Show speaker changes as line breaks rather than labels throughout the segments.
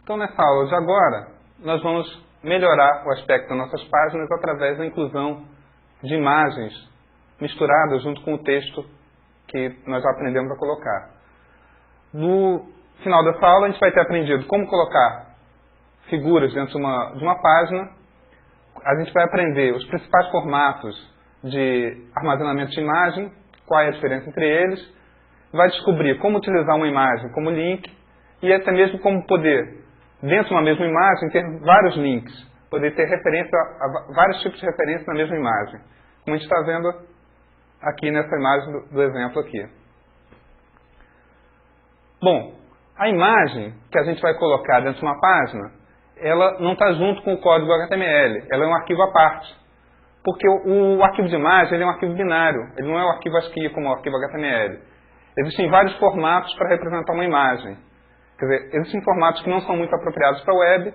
Então, nessa aula de agora, nós vamos melhorar o aspecto das nossas páginas através da inclusão de imagens misturadas junto com o texto que nós já aprendemos a colocar. No final dessa aula, a gente vai ter aprendido como colocar figuras dentro de uma página. A gente vai aprender os principais formatos de armazenamento de imagem, qual é a diferença entre eles, vai descobrir como utilizar uma imagem como link e até mesmo como poder, dentro de uma mesma imagem, ter vários links, poder ter referência a vários tipos de referência na mesma imagem, como a gente está vendo aqui nessa imagem do exemplo aqui. Bom, a imagem que a gente vai colocar dentro de uma página, ela não está junto com o código HTML, ela é um arquivo à parte. Porque o arquivo de imagem ele é um arquivo binário, ele não é um arquivo ASCII como o arquivo HTML. Existem vários formatos para representar uma imagem. Quer dizer, existem formatos que não são muito apropriados para a web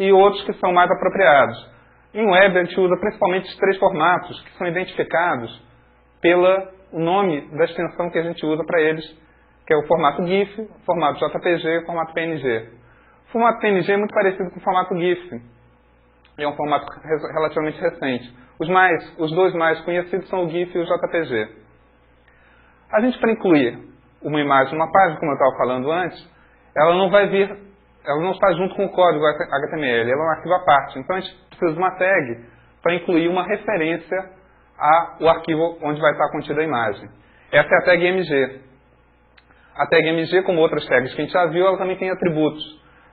e outros que são mais apropriados. Em web a gente usa principalmente os 3 formatos que são identificados pelo nome da extensão que a gente usa para eles, que é o formato GIF, o formato JPG e o formato PNG. O formato PNG é muito parecido com o formato GIF. É um formato relativamente recente. Os dois mais conhecidos são o GIF e o JPG. A gente, para incluir uma imagem numa página, como eu estava falando antes, ela não está junto com o código HTML, ela é um arquivo à parte. Então a gente precisa de uma tag para incluir uma referência ao arquivo onde vai estar contida a imagem. Essa é a tag MG. A tag MG, como outras tags que a gente já viu, ela também tem atributos.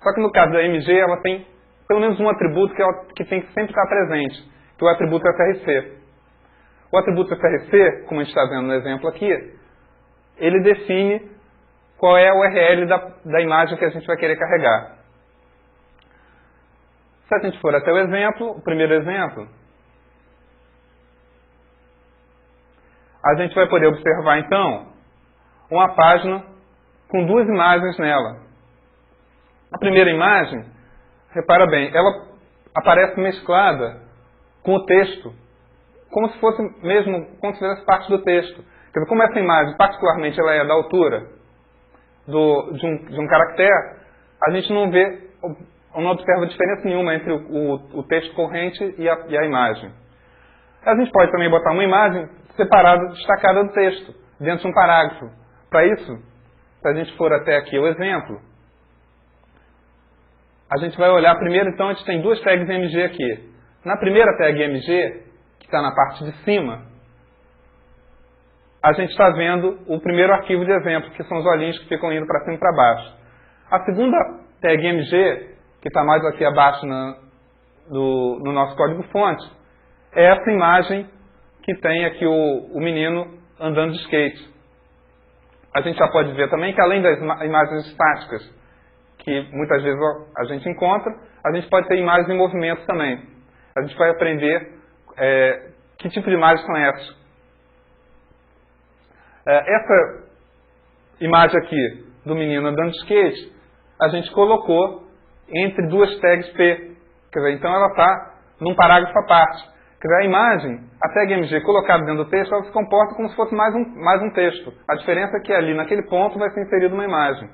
Só que no caso da MG, ela tem pelo menos um atributo que tem que sempre estar presente, que é o atributo FRC. O atributo FRC, como a gente está vendo no exemplo aqui, ele define qual é a URL da imagem que a gente vai querer carregar. Se a gente for até o primeiro exemplo, a gente vai poder observar, então, uma página com 2 imagens nela. A primeira imagem, repara bem, ela aparece mesclada com o texto, como se fosse mesmo, como se fizesse parte do texto. Quer dizer, como essa imagem, particularmente, ela é da altura de um caractere, a gente não observa diferença nenhuma entre o texto corrente e a imagem. A gente pode também botar uma imagem separada, destacada do texto, dentro de um parágrafo. Para isso, se a gente for até aqui o exemplo, a gente vai olhar primeiro, então a gente tem 2 tags MG aqui. Na primeira tag MG, que está na parte de cima, a gente está vendo o primeiro arquivo de exemplo, que são os olhinhos que ficam indo para cima e para baixo. A segunda tag MG, que está mais aqui abaixo no nosso código-fonte, é essa imagem que tem aqui o menino andando de skate. A gente já pode ver também que além das imagens estáticas, que muitas vezes a gente encontra, a gente pode ter imagens em movimento também. A gente vai aprender que tipo de imagens são essas. Essa imagem aqui do menino andando de skate, a gente colocou entre 2 tags P. Quer dizer, então ela está num parágrafo à parte. Quer dizer, a imagem, a tag MG colocada dentro do texto, ela se comporta como se fosse mais um texto. A diferença é que ali, naquele ponto, vai ser inserida uma imagem.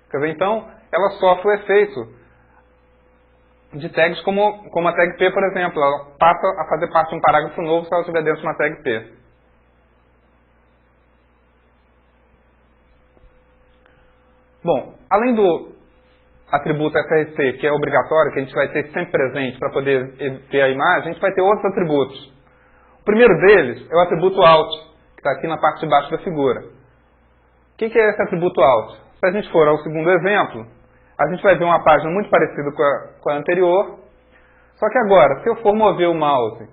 Quer dizer, então, ela sofre o efeito de tags como a tag P, por exemplo. Ela passa a fazer parte de um parágrafo novo se ela estiver dentro de uma tag P. Bom, além do atributo FRC, que é obrigatório, que a gente vai ter sempre presente para poder ver a imagem, a gente vai ter outros atributos. O primeiro deles é o atributo Alt, que está aqui na parte de baixo da figura. O que é esse atributo Alt? Se a gente for ao segundo exemplo, a gente vai ver uma página muito parecida com a anterior, só que agora, se eu for mover o mouse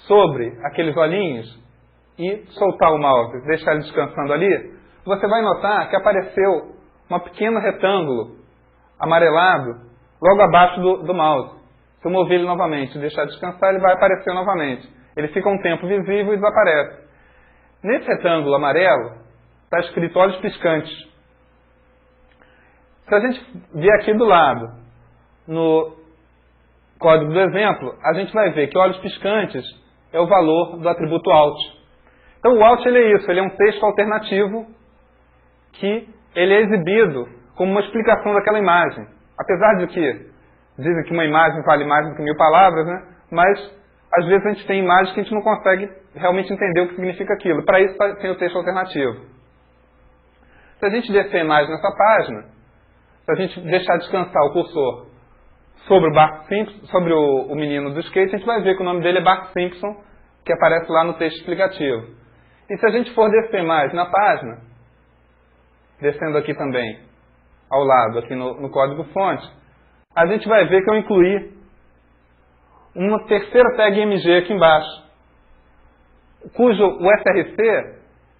sobre aqueles olhinhos e soltar o mouse, deixar ele descansando ali, você vai notar que apareceu um pequeno retângulo amarelado logo abaixo do mouse. Se eu mover ele novamente e deixar descansar, ele vai aparecer novamente. Ele fica um tempo visível e desaparece. Nesse retângulo amarelo está escrito olhos piscantes. Se a gente vier aqui do lado, no código do exemplo, a gente vai ver que olhos piscantes é o valor do atributo alt. Então o alt ele é isso, ele é um texto alternativo que ele é exibido como uma explicação daquela imagem. Apesar de que dizem que uma imagem vale mais do que 1000 palavras, né? Mas às vezes a gente tem imagens que a gente não consegue realmente entender o que significa aquilo. Para isso tem o texto alternativo. Se a gente descer a imagem nessa página, se a gente deixar descansar o cursor sobre o Bart Simpson, sobre o menino do skate, a gente vai ver que o nome dele é Bart Simpson, que aparece lá no texto explicativo. E se a gente for descer mais na página, descendo aqui também, ao lado, aqui no código-fonte, a gente vai ver que eu incluí uma terceira tag MG aqui embaixo, cujo o src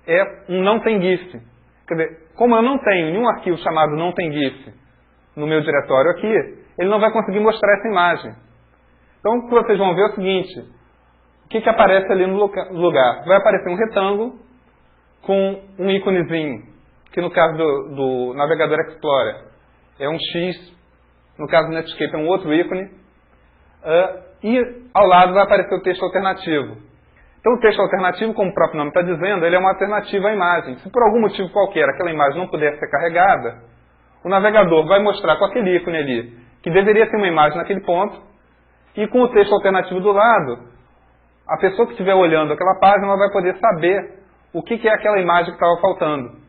é um não tem GIF. Quer dizer, como eu não tenho nenhum arquivo chamado não tem GIF no meu diretório aqui, ele não vai conseguir mostrar essa imagem. Então, o que vocês vão ver é o seguinte: o que aparece ali no lugar? Vai aparecer um retângulo com um íconezinho, que no caso do navegador Explorer é um X, no caso do Netscape é um outro ícone, e ao lado vai aparecer o texto alternativo. Então, o texto alternativo, como o próprio nome está dizendo, ele é uma alternativa à imagem. Se por algum motivo qualquer aquela imagem não puder ser carregada, o navegador vai mostrar com aquele ícone ali que deveria ter uma imagem naquele ponto, e com o texto alternativo do lado, a pessoa que estiver olhando aquela página ela vai poder saber o que é aquela imagem que estava faltando.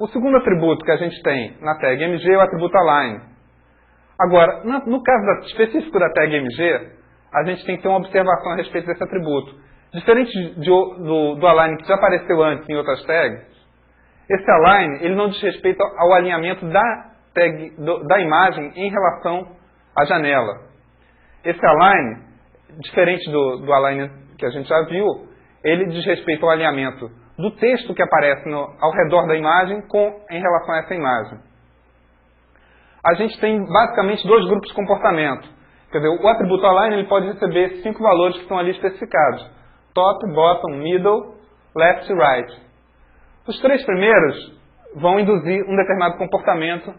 O segundo atributo que a gente tem na tag MG é o atributo align. Agora, no caso específico da tag MG, a gente tem que ter uma observação a respeito desse atributo. Diferente do align que já apareceu antes em outras tags, esse align ele não diz respeito ao alinhamento da imagem em relação à janela. Esse align, diferente do align que a gente já viu, ele diz respeito ao alinhamento do texto que aparece ao redor da imagem em relação a essa imagem. A gente tem basicamente dois grupos de comportamento. Quer dizer, o atributo align ele pode receber 5 valores que estão ali especificados: top, bottom, middle, left e right. Os 3 primeiros vão induzir um determinado comportamento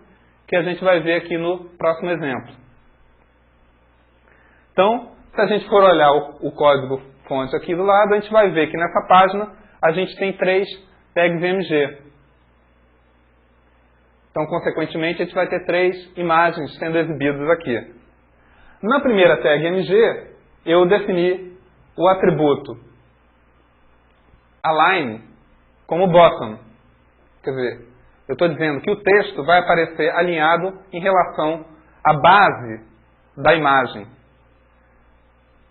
que a gente vai ver aqui no próximo exemplo. Então, se a gente for olhar o código-fonte aqui do lado, a gente vai ver que nessa página a gente tem 3 tags MG. Então, consequentemente, a gente vai ter 3 imagens sendo exibidas aqui. Na primeira tag MG, eu defini o atributo align como bottom. Quer dizer, eu estou dizendo que o texto vai aparecer alinhado em relação à base da imagem.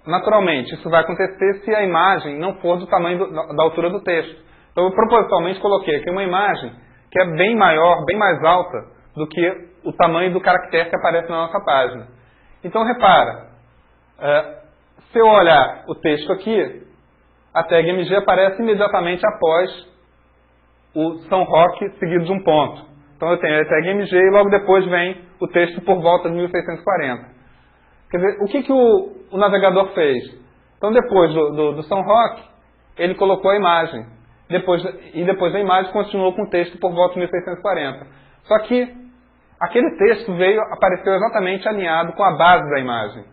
Naturalmente, isso vai acontecer se a imagem não for do tamanho da altura do texto. Então, eu propositalmente coloquei aqui uma imagem que é bem maior, bem mais alta do que o tamanho do caractere que aparece na nossa página. Então, repara, se eu olhar o texto aqui, a tag MG aparece imediatamente após o São Roque seguido de um ponto. Então, eu tenho a tag MG e logo depois vem o texto por volta de 1640. Quer dizer, o que o navegador fez? Então, depois do São Roque, ele colocou a imagem. Depois da imagem, continuou com o texto por volta de 1640. Só que aquele texto apareceu exatamente alinhado com a base da imagem.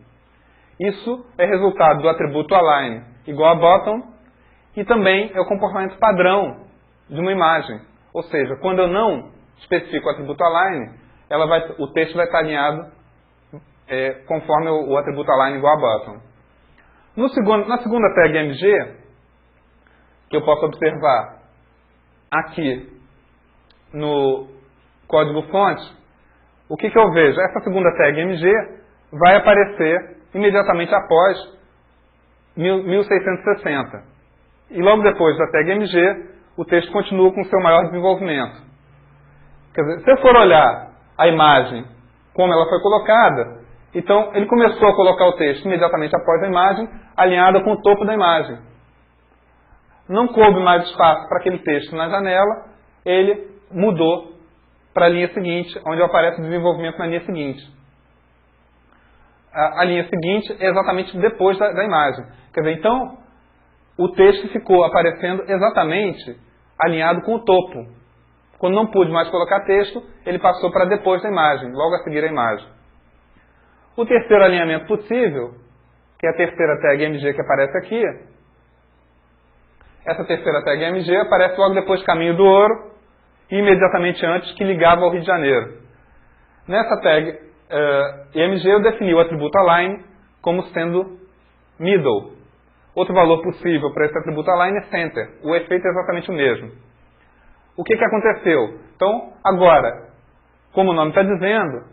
Isso é resultado do atributo align igual a bottom, e também é o comportamento padrão de uma imagem. Ou seja, quando eu não especifico o atributo align, o texto vai estar alinhado conforme o atributo align igual a bottom. Na segunda tag MG, que eu posso observar aqui no código-fonte, o que eu vejo? Essa segunda tag MG vai aparecer imediatamente após 1660. E logo depois da tag MG, o texto continua com seu maior desenvolvimento. Quer dizer, se eu for olhar a imagem como ela foi colocada, então ele começou a colocar o texto imediatamente após a imagem, alinhado com o topo da imagem. Não coube mais espaço para aquele texto na janela, ele mudou para a linha seguinte, onde aparece o desenvolvimento na linha seguinte. A linha seguinte é exatamente depois da imagem. Quer dizer, então, o texto ficou aparecendo exatamente alinhado com o topo. Quando não pude mais colocar texto, ele passou para depois da imagem, logo a seguir a imagem. O terceiro alinhamento possível, que é a terceira tag MG que aparece aqui, essa terceira tag MG aparece logo depois Caminho do Ouro e imediatamente antes que ligava ao Rio de Janeiro. Nessa tag IMG eu defini o atributo align como sendo middle. Outro valor possível para esse atributo align é center. O efeito é exatamente o mesmo. O que aconteceu? Então, agora, como o nome está dizendo,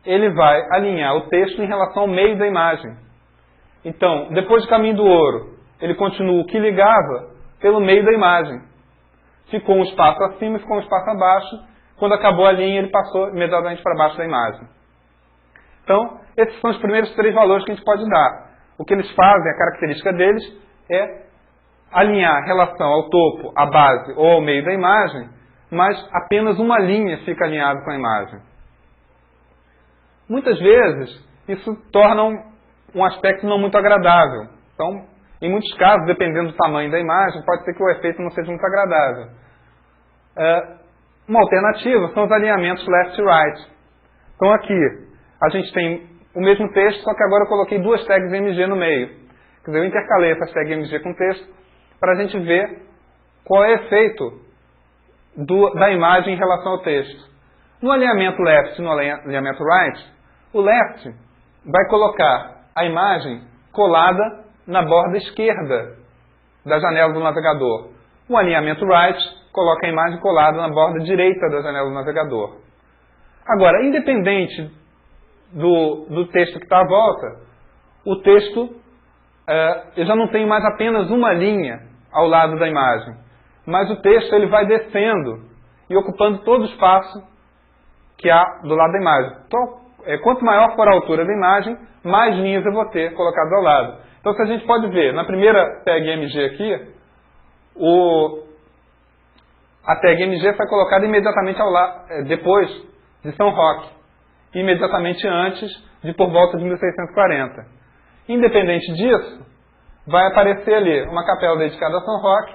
ele vai alinhar o texto em relação ao meio da imagem. Então, depois de Caminho do Ouro, ele continua o que ligava pelo meio da imagem. Ficou um espaço acima e ficou um espaço abaixo. Quando acabou a linha, ele passou imediatamente para baixo da imagem. Então, esses são os primeiros 3 valores que a gente pode dar. O que eles fazem, a característica deles, é alinhar a relação ao topo, à base ou ao meio da imagem, mas apenas uma linha fica alinhada com a imagem. Muitas vezes, isso torna um aspecto não muito agradável. Então, em muitos casos, dependendo do tamanho da imagem, pode ser que o efeito não seja muito agradável. Uma alternativa são os alinhamentos left e right. Então aqui, a gente tem o mesmo texto, só que agora eu coloquei 2 tags MG no meio. Quer dizer, eu intercalei essas tags MG com texto para a gente ver qual é o efeito da imagem em relação ao texto. No alinhamento left e no alinhamento right, o left vai colocar a imagem colada na borda esquerda da janela do navegador. O alinhamento right coloca a imagem colada na borda direita da janela do navegador. Agora, independente do texto que está à volta, o texto, eu já não tenho mais apenas uma linha ao lado da imagem, mas o texto ele vai descendo e ocupando todo o espaço que há do lado da imagem. Então, quanto maior for a altura da imagem, mais linhas eu vou ter colocadas ao lado. Então, se a gente pode ver, na primeira tag MG aqui, a tag MG foi colocada imediatamente ao lado, depois de São Roque, imediatamente antes de por volta de 1640. Independente disso, vai aparecer ali uma capela dedicada a São Roque.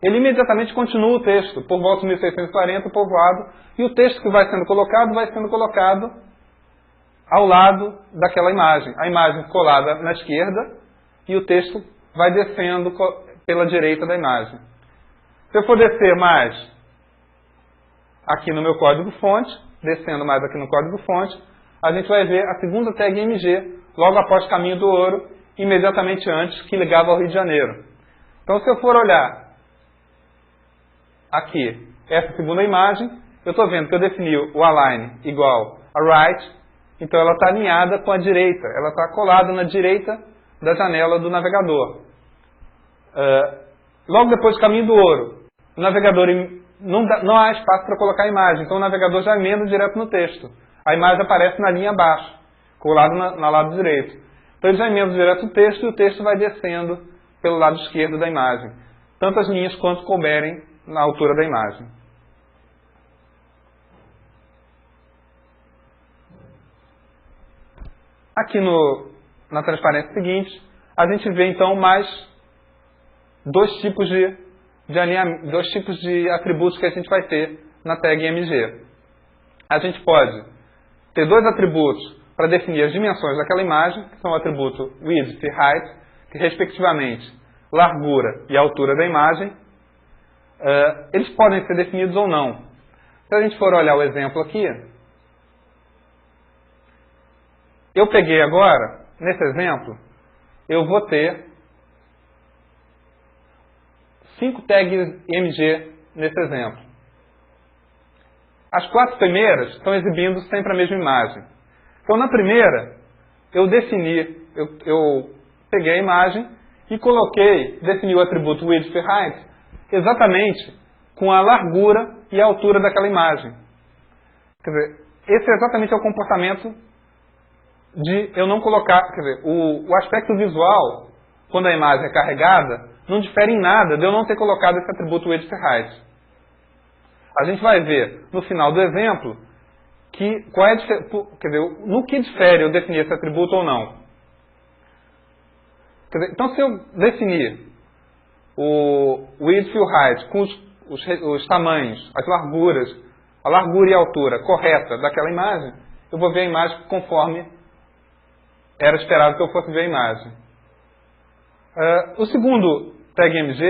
Ele imediatamente continua o texto, por volta de 1640, povoado, e o texto que vai sendo colocado ao lado daquela imagem. A imagem colada na esquerda e o texto vai descendo pela direita da imagem. Se eu for descer mais aqui no meu código-fonte, descendo mais aqui no código-fonte, a gente vai ver a segunda tag MG, logo após Caminho do Ouro, imediatamente antes que ligava ao Rio de Janeiro. Então, se eu for olhar aqui essa segunda imagem, eu estou vendo que eu defini o align igual a right, então ela está alinhada com a direita, ela está colada na direita da janela do navegador. Logo depois do Caminho do Ouro, o navegador não há espaço para colocar a imagem, então o navegador já emenda direto no texto. A imagem aparece na linha abaixo, colada no lado direito. Então ele já emenda direto no texto e o texto vai descendo pelo lado esquerdo da imagem. Tantas linhas quanto couberem na altura da imagem. Aqui na transparência seguinte, a gente vê então mais 2 tipos de atributos que a gente vai ter na tag MG. A gente pode ter 2 atributos para definir as dimensões daquela imagem, que são o atributo width e height, que respectivamente largura e altura da imagem. Eles podem ser definidos ou não. Se a gente for olhar o exemplo aqui, eu peguei agora, nesse exemplo, eu vou ter 5 tags MG nesse exemplo. As 4 primeiras estão exibindo sempre a mesma imagem. Então, na primeira, eu peguei a imagem e defini o atributo width e height exatamente com a largura e a altura daquela imagem. Quer dizer, esse é exatamente o comportamento de eu não colocar... Quer dizer, o aspecto visual, quando a imagem é carregada, não difere em nada de eu não ter colocado esse atributo width e height. A gente vai ver no final do exemplo no que difere eu definir esse atributo ou não. Quer dizer, então, se eu definir o width e o height com os tamanhos, as larguras, a largura e a altura correta daquela imagem, eu vou ver a imagem conforme era esperado que eu fosse ver a imagem. O segundo tag MG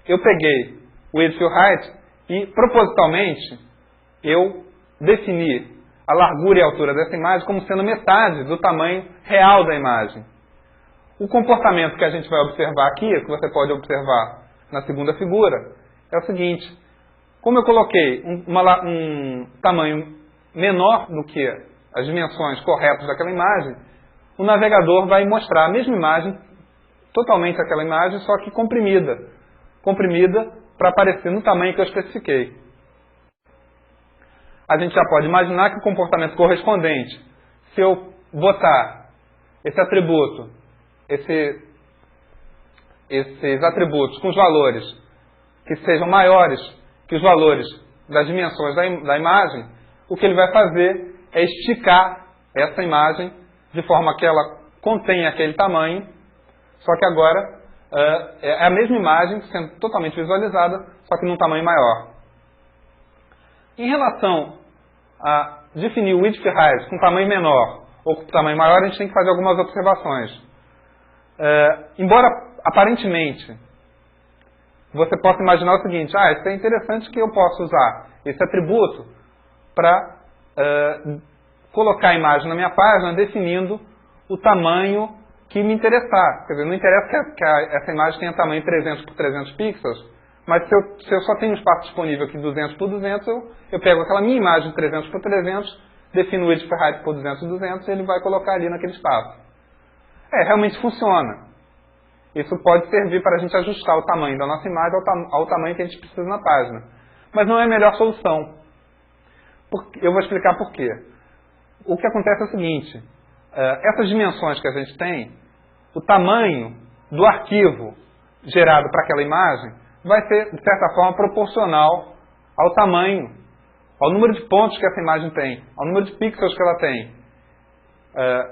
eu peguei o width e o height e, propositalmente, eu defini a largura e a altura dessa imagem como sendo metade do tamanho real da imagem. O comportamento que a gente vai observar aqui, que você pode observar na segunda figura, é o seguinte. Como eu coloquei um tamanho menor do que as dimensões corretas daquela imagem, o navegador vai mostrar a mesma imagem, totalmente aquela imagem, só que comprimida. Comprimida para aparecer no tamanho que eu especifiquei. A gente já pode imaginar que o comportamento correspondente, se eu botar esse atributo, esses atributos com os valores que sejam maiores que os valores das dimensões da imagem, o que ele vai fazer é esticar essa imagem de forma que ela contenha aquele tamanho, só que agora é a mesma imagem sendo totalmente visualizada, só que num tamanho maior. Em relação a definir o width e height com tamanho menor ou com tamanho maior, a gente tem que fazer algumas observações. Embora aparentemente você possa imaginar o seguinte, isso é interessante que eu possa usar esse atributo para colocar a imagem na minha página definindo o tamanho que me interessar. Quer dizer, não interessa que essa imagem tenha tamanho 300 por 300 pixels, mas se eu só tenho um espaço disponível aqui 200 por 200, eu pego aquela minha imagem 300 por 300, defino o width e height por 200 por 200 e ele vai colocar ali naquele espaço. Realmente funciona. Isso pode servir para a gente ajustar o tamanho da nossa imagem ao tamanho que a gente precisa na página. Mas não é a melhor solução. Eu vou explicar por quê. O que acontece é o seguinte, essas dimensões que a gente tem, o tamanho do arquivo gerado para aquela imagem vai ser, de certa forma, proporcional ao tamanho, ao número de pontos que essa imagem tem, ao número de pixels que ela tem,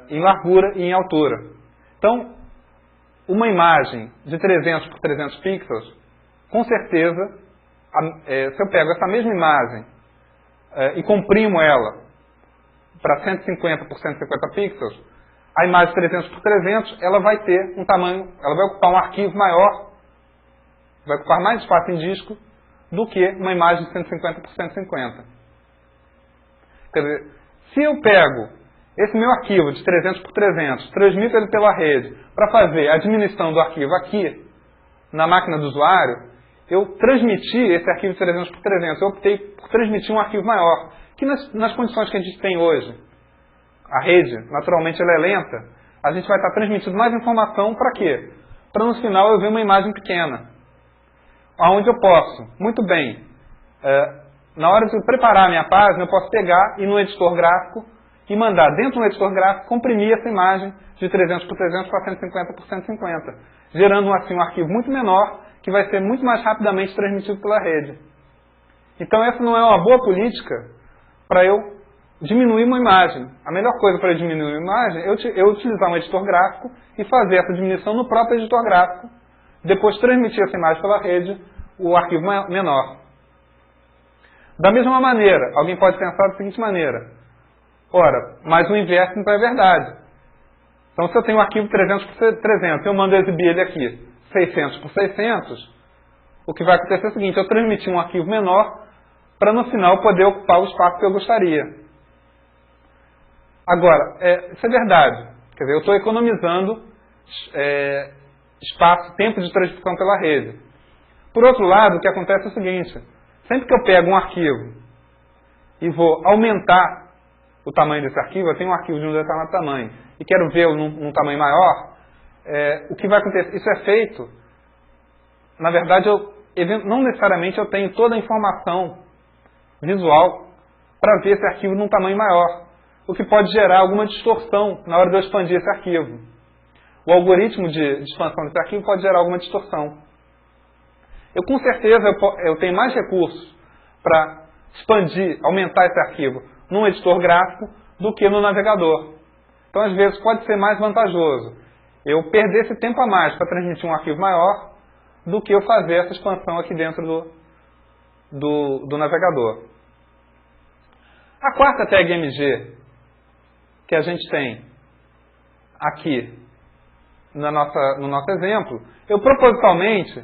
em largura e em altura. Então, uma imagem de 300 por 300 pixels, com certeza, se eu pego essa mesma imagem e comprimo ela para 150 por 150 pixels, a imagem 300 por 300, ela vai ter um tamanho, ela vai ocupar um arquivo maior, vai ocupar mais espaço em disco do que uma imagem de 150 por 150. Quer dizer, se eu pego esse meu arquivo de 300 por 300, transmito ele pela rede para fazer a diminuição do arquivo aqui, na máquina do usuário, eu transmiti esse arquivo de 300 por 300, eu optei por transmitir um arquivo maior, que nas condições que a gente tem hoje, a rede, naturalmente, ela é lenta, a gente vai estar transmitindo mais informação para quê? Para no final eu ver uma imagem pequena, onde eu posso, muito bem, na hora de eu preparar a minha página, eu posso pegar e ir no editor gráfico e mandar dentro do editor gráfico comprimir essa imagem de 300 por 300 para 150 por 150, gerando assim um arquivo muito menor que vai ser muito mais rapidamente transmitido pela rede. Então essa não é uma boa política para eu diminuir uma imagem. A melhor coisa para eu diminuir uma imagem é eu utilizar um editor gráfico e fazer essa diminuição no próprio editor gráfico, depois transmitir essa imagem pela rede, o arquivo menor. Da mesma maneira, alguém pode pensar da seguinte maneira, ora, mas o inverso não é verdade. Então se eu tenho um arquivo 300 por 300, eu mando exibir ele aqui 600 por 600, o que vai acontecer é o seguinte, eu transmiti um arquivo menor para no final poder ocupar o espaço que eu gostaria. Agora, isso é verdade. Quer dizer, eu estou economizando espaço, tempo de transmissão pela rede. Por outro lado, o que acontece é o seguinte, sempre que eu pego um arquivo e vou aumentar o tamanho desse arquivo, eu tenho um arquivo de um determinado tamanho e quero vê-lo num tamanho maior, o que vai acontecer? Isso é feito, na verdade, não necessariamente eu tenho toda a informação visual para ver esse arquivo num tamanho maior, o que pode gerar alguma distorção na hora de eu expandir esse arquivo. O algoritmo de expansão desse arquivo pode gerar alguma distorção. Com certeza, eu tenho mais recursos para expandir, aumentar esse arquivo num editor gráfico do que no navegador. Então, às vezes, pode ser mais vantajoso eu perder esse tempo a mais para transmitir um arquivo maior do que eu fazer essa expansão aqui dentro do navegador. A quarta tag MG que a gente tem aqui no nosso exemplo, eu propositalmente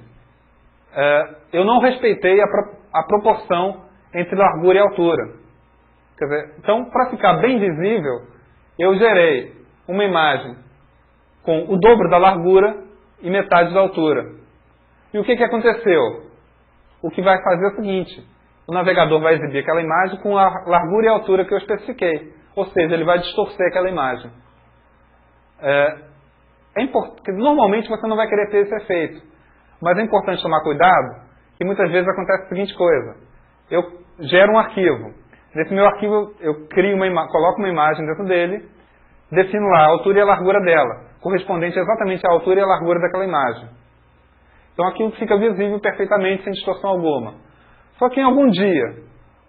eu não respeitei a proporção entre largura e altura. Quer dizer, então, para ficar bem visível, eu gerei uma imagem com o dobro da largura e metade da altura. E o que aconteceu? O que vai fazer é o seguinte: o navegador vai exibir aquela imagem com a largura e a altura que eu especifiquei. Ou seja, ele vai distorcer aquela imagem. Normalmente você não vai querer ter esse efeito. Mas é importante tomar cuidado, que muitas vezes acontece a seguinte coisa: eu gero um arquivo. Nesse meu arquivo eu coloco uma imagem dentro dele, defino lá a altura e a largura dela, correspondente exatamente à altura e à largura daquela imagem. Então aquilo fica visível perfeitamente, sem distorção alguma. Só que em algum dia,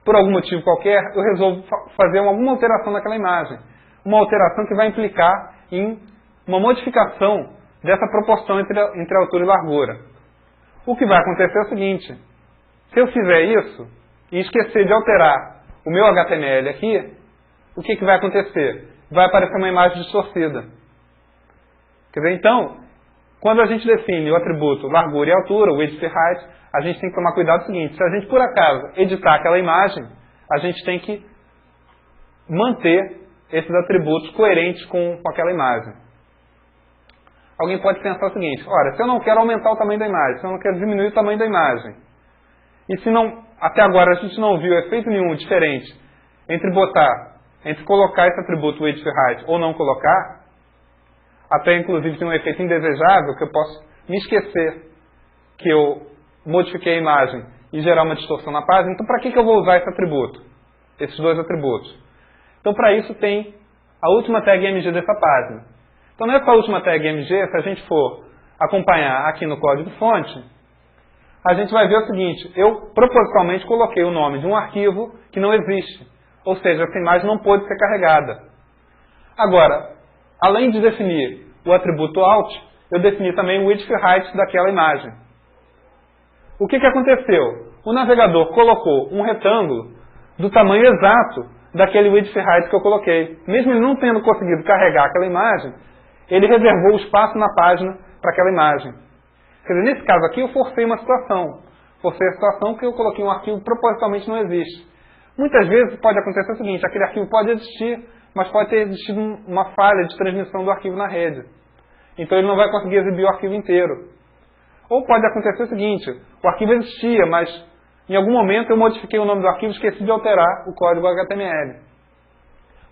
por algum motivo qualquer, eu resolvo fazer alguma alteração naquela imagem. Uma alteração que vai implicar em uma modificação dessa proporção entre a altura e largura. O que vai acontecer é o seguinte: se eu fizer isso e esquecer de alterar o meu HTML aqui, o que vai acontecer? Vai aparecer uma imagem distorcida. Quer dizer, então, quando a gente define o atributo largura e altura, o width e height, a gente tem que tomar cuidado o seguinte: se a gente por acaso editar aquela imagem, a gente tem que manter esses atributos coerentes com aquela imagem. Alguém pode pensar o seguinte: ora, se eu não quero aumentar o tamanho da imagem, se eu não quero diminuir o tamanho da imagem, e se não, até agora a gente não viu efeito nenhum diferente entre colocar esse atributo width e height ou não colocar, até inclusive tem um efeito indesejável, que eu posso me esquecer que eu modifiquei a imagem e gerar uma distorção na página. Então, para que eu vou usar esse atributo? Esses dois atributos. Então, para isso tem a última tag mg dessa página. Então, nessa última tag mg, se a gente for acompanhar aqui no código-fonte, a gente vai ver o seguinte: eu propositalmente coloquei o nome de um arquivo que não existe. Ou seja, essa imagem não pôde ser carregada. Agora, além de definir o atributo alt, eu defini também o width e height daquela imagem. O que aconteceu? O navegador colocou um retângulo do tamanho exato daquele width e height que eu coloquei. Mesmo ele não tendo conseguido carregar aquela imagem, ele reservou o espaço na página para aquela imagem. Quer dizer, nesse caso aqui eu forcei uma situação. Forcei a situação que eu coloquei um arquivo que propositalmente não existe. Muitas vezes pode acontecer o seguinte: aquele arquivo pode existir, mas pode ter existido uma falha de transmissão do arquivo na rede. Então ele não vai conseguir exibir o arquivo inteiro. Ou pode acontecer o seguinte: o arquivo existia, mas em algum momento eu modifiquei o nome do arquivo e esqueci de alterar o código HTML.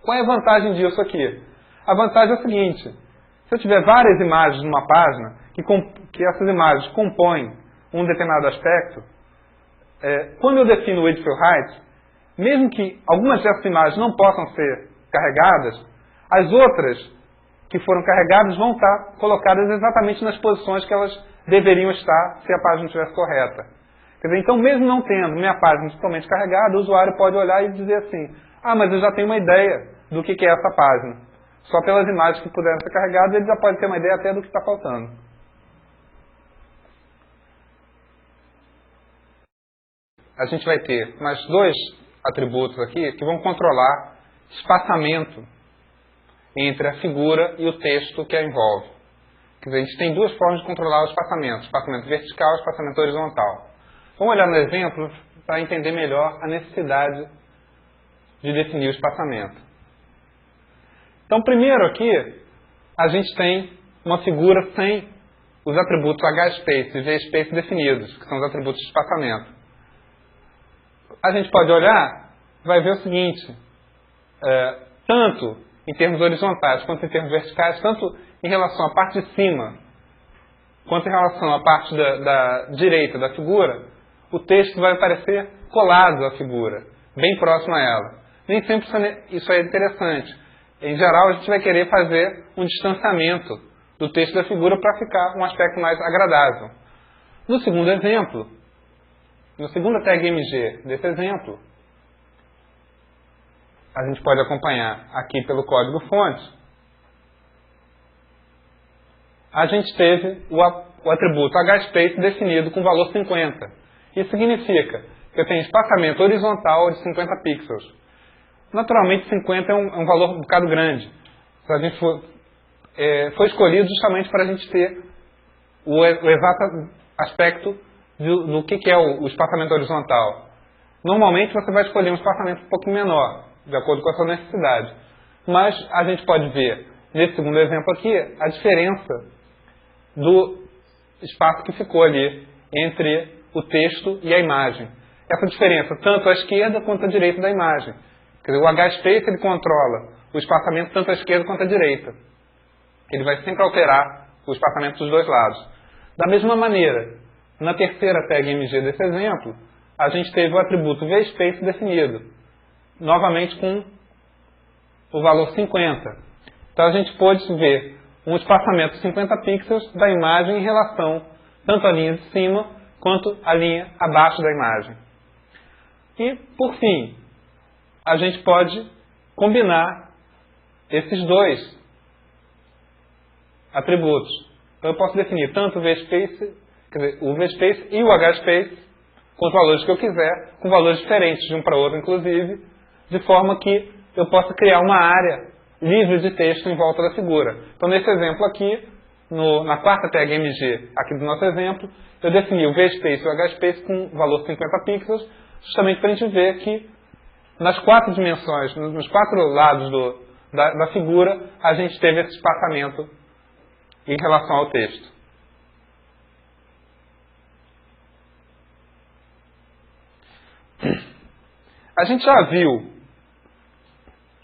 Qual é a vantagem disso aqui? A vantagem é a seguinte: se eu tiver várias imagens numa página, que essas imagens compõem um determinado aspecto, quando eu defino o width e height, mesmo que algumas dessas imagens não possam ser carregadas, as outras que foram carregadas vão estar colocadas exatamente nas posições que elas deveriam estar se a página estivesse correta. Quer dizer, então, mesmo não tendo minha página totalmente carregada, o usuário pode olhar e dizer assim: ah, mas eu já tenho uma ideia do que é essa página. Só pelas imagens que puderam ser carregadas, ele já pode ter uma ideia até do que está faltando. A gente vai ter mais dois atributos aqui que vão controlar espaçamento entre a figura e o texto que a envolve. Quer dizer, a gente tem duas formas de controlar o espaçamento vertical e espaçamento horizontal. Vamos olhar no exemplo para entender melhor a necessidade de definir o espaçamento. Então, primeiro aqui, a gente tem uma figura sem os atributos hspace e vspace definidos, que são os atributos de espaçamento. A gente pode olhar, vai ver o seguinte: tanto em termos horizontais quanto em termos verticais, tanto em relação à parte de cima quanto em relação à parte da direita da figura, o texto vai aparecer colado à figura, bem próximo a ela. Nem sempre isso é interessante. Em geral, a gente vai querer fazer um distanciamento do texto da figura para ficar um aspecto mais agradável. No segundo exemplo, na segunda tag mg desse exemplo, a gente pode acompanhar aqui pelo código-fonte, a gente teve o atributo hspace definido com valor 50. Isso significa que eu tenho espaçamento horizontal de 50 pixels. Naturalmente, 50 é um valor um bocado grande. Se a gente foi escolhido justamente para a gente ter o exato aspecto do que é o espaçamento horizontal. Normalmente você vai escolher um espaçamento um pouquinho menor, de acordo com a sua necessidade. Mas a gente pode ver, nesse segundo exemplo aqui, a diferença do espaço que ficou ali entre o texto e a imagem. Essa diferença, tanto à esquerda quanto à direita da imagem. Quer dizer, o H-space ele controla o espaçamento tanto à esquerda quanto à direita. Ele vai sempre alterar o espaçamento dos dois lados. Da mesma maneira, na terceira tag MG desse exemplo, a gente teve o atributo VSpace definido, novamente com o valor 50. Então a gente pôde ver um espaçamento de 50 pixels da imagem em relação tanto à linha de cima quanto à linha abaixo da imagem. E, por fim, a gente pode combinar esses dois atributos. Então eu posso definir tanto o VSpace, quer dizer, o VSpace e o HSpace com os valores que eu quiser, com valores diferentes de um para outro, inclusive, de forma que eu possa criar uma área livre de texto em volta da figura. Então, nesse exemplo aqui, na quarta tag MG aqui do nosso exemplo, eu defini o VSpace e o HSpace com valor 50 pixels, justamente para a gente ver que nas quatro dimensões, nos quatro lados da figura, a gente teve esse espaçamento em relação ao texto. A gente já viu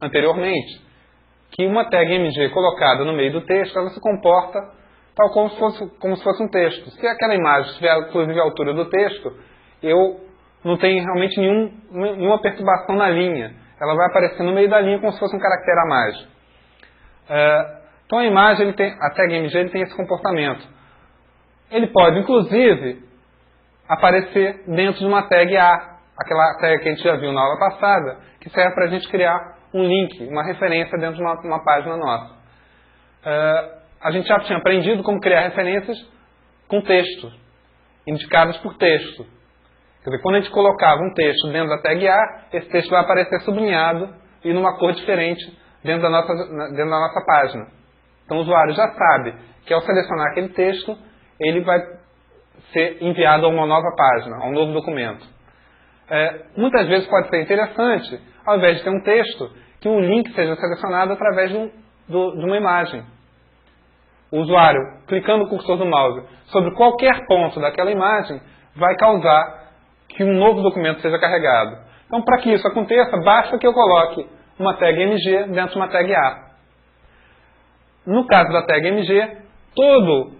anteriormente que uma tag MG colocada no meio do texto, ela se comporta tal como se fosse um texto. Se aquela imagem tiver, inclusive, a altura do texto, eu não tenho realmente nenhuma perturbação na linha. Ela vai aparecer no meio da linha como se fosse um caractere a mais. Então a imagem, a tag MG ele tem esse comportamento. Ele pode, inclusive, aparecer dentro de uma tag A, aquela tag que a gente já viu na aula passada, que serve para a gente criar um link, uma referência dentro de uma página nossa. A gente já tinha aprendido como criar referências com texto, indicadas por texto. Quer dizer, quando a gente colocava um texto dentro da tag A, esse texto vai aparecer sublinhado e numa cor diferente dentro da nossa página. Então o usuário já sabe que ao selecionar aquele texto, ele vai ser enviado a uma nova página, a um novo documento. Muitas vezes pode ser interessante, ao invés de ter um texto, que um link seja selecionado através de uma imagem. O usuário, clicando o cursor do mouse sobre qualquer ponto daquela imagem, vai causar que um novo documento seja carregado. Então, para que isso aconteça, basta que eu coloque uma tag MG dentro de uma tag A. No caso da tag MG, toda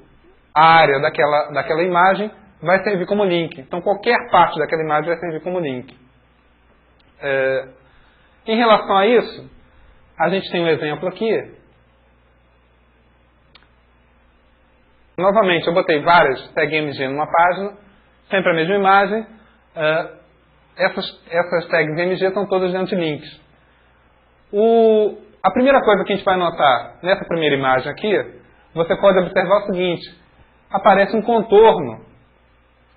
a área daquela imagem vai servir como link. Então, qualquer parte daquela imagem vai servir como link. Em relação a isso, a gente tem um exemplo aqui. Novamente, eu botei várias tag MG numa página, sempre a mesma imagem. Essas tags MG estão todas dentro de links. A primeira coisa que a gente vai notar nessa primeira imagem aqui, você pode observar o seguinte: aparece um contorno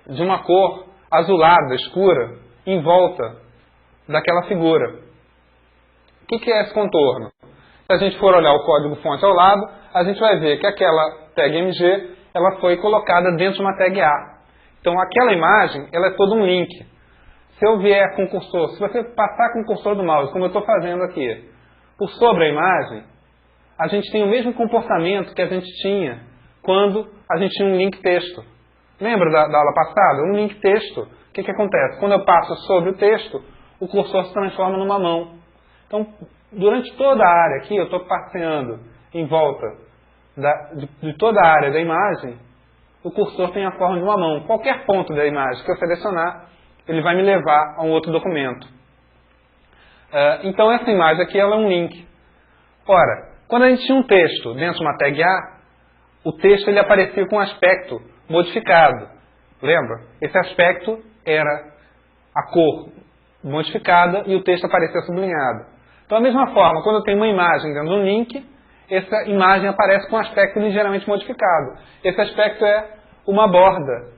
de uma cor azulada, escura, em volta daquela figura. O que é esse contorno? Se a gente for olhar o código-fonte ao lado, a gente vai ver que aquela tag MG ela foi colocada dentro de uma tag A. Então, aquela imagem ela é todo um link. Se eu vier com o cursor, se você passar com o cursor do mouse, como eu estou fazendo aqui, por sobre a imagem, a gente tem o mesmo comportamento que a gente tinha quando a gente tinha um link texto. Lembra da aula passada? Um link texto. O que acontece? Quando eu passo sobre o texto, o cursor se transforma numa mão. Então, durante toda a área aqui, eu estou passeando em volta de toda a área da imagem, o cursor tem a forma de uma mão. Qualquer ponto da imagem que eu selecionar, ele vai me levar a um outro documento. Então, essa imagem aqui ela é um link. Ora, quando a gente tinha um texto dentro de uma tag A, o texto ele aparecia com um aspecto modificado. Lembra? Esse aspecto era a cor modificada e o texto aparecia sublinhado. Então, da mesma forma, quando eu tenho uma imagem dentro de um link, essa imagem aparece com um aspecto ligeiramente modificado. Esse aspecto é uma borda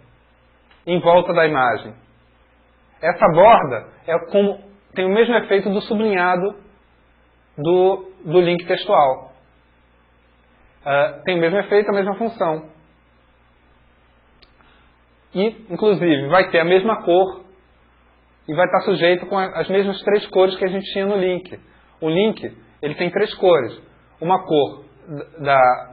em volta da imagem. Essa borda tem o mesmo efeito do sublinhado do link textual. Tem o mesmo efeito, a mesma função. e, inclusive, vai ter a mesma cor e vai estar sujeito com as mesmas 3 cores que a gente tinha no link. O link ele tem 3 cores. Uma cor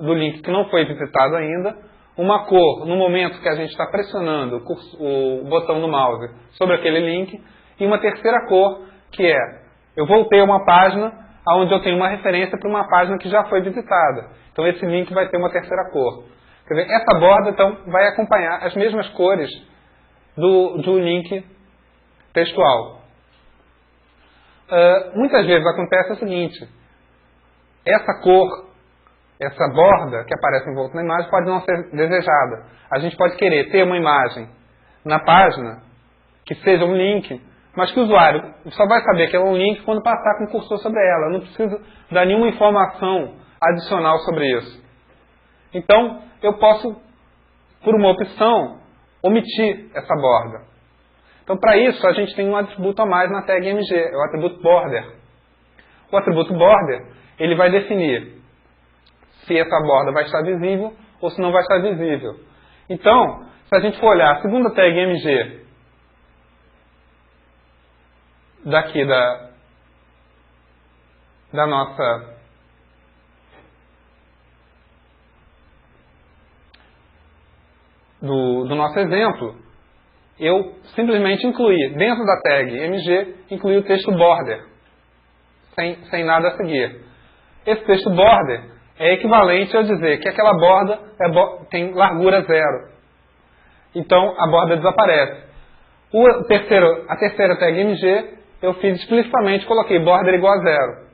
do link que não foi visitado ainda, uma cor no momento que a gente está pressionando o botão no mouse sobre aquele link, e uma terceira cor, que é, eu voltei a uma página onde eu tenho uma referência para uma página que já foi visitada. Então esse link vai ter uma terceira cor. Quer dizer, essa borda então vai acompanhar as mesmas cores do link textual. Muitas vezes acontece o seguinte, essa cor, essa borda que aparece em volta da imagem pode não ser desejada. A gente pode querer ter uma imagem na página que seja um link, mas que o usuário só vai saber que é um link quando passar com o cursor sobre ela. Eu não preciso dar nenhuma informação adicional sobre isso. Então, eu posso, por uma opção, omitir essa borda. Então, para isso, a gente tem um atributo a mais na tag MG, é o atributo border. O atributo border, ele vai definir se essa borda vai estar visível ou se não vai estar visível. Então, se a gente for olhar a segunda tag MG daqui da nossa do nosso exemplo, eu simplesmente incluí, dentro da tag MG, incluí o texto border, sem nada a seguir. Esse texto border é equivalente a eu dizer que aquela borda tem largura 0. Então, a borda desaparece. A terceira tag MG, eu fiz explicitamente, coloquei border igual a 0.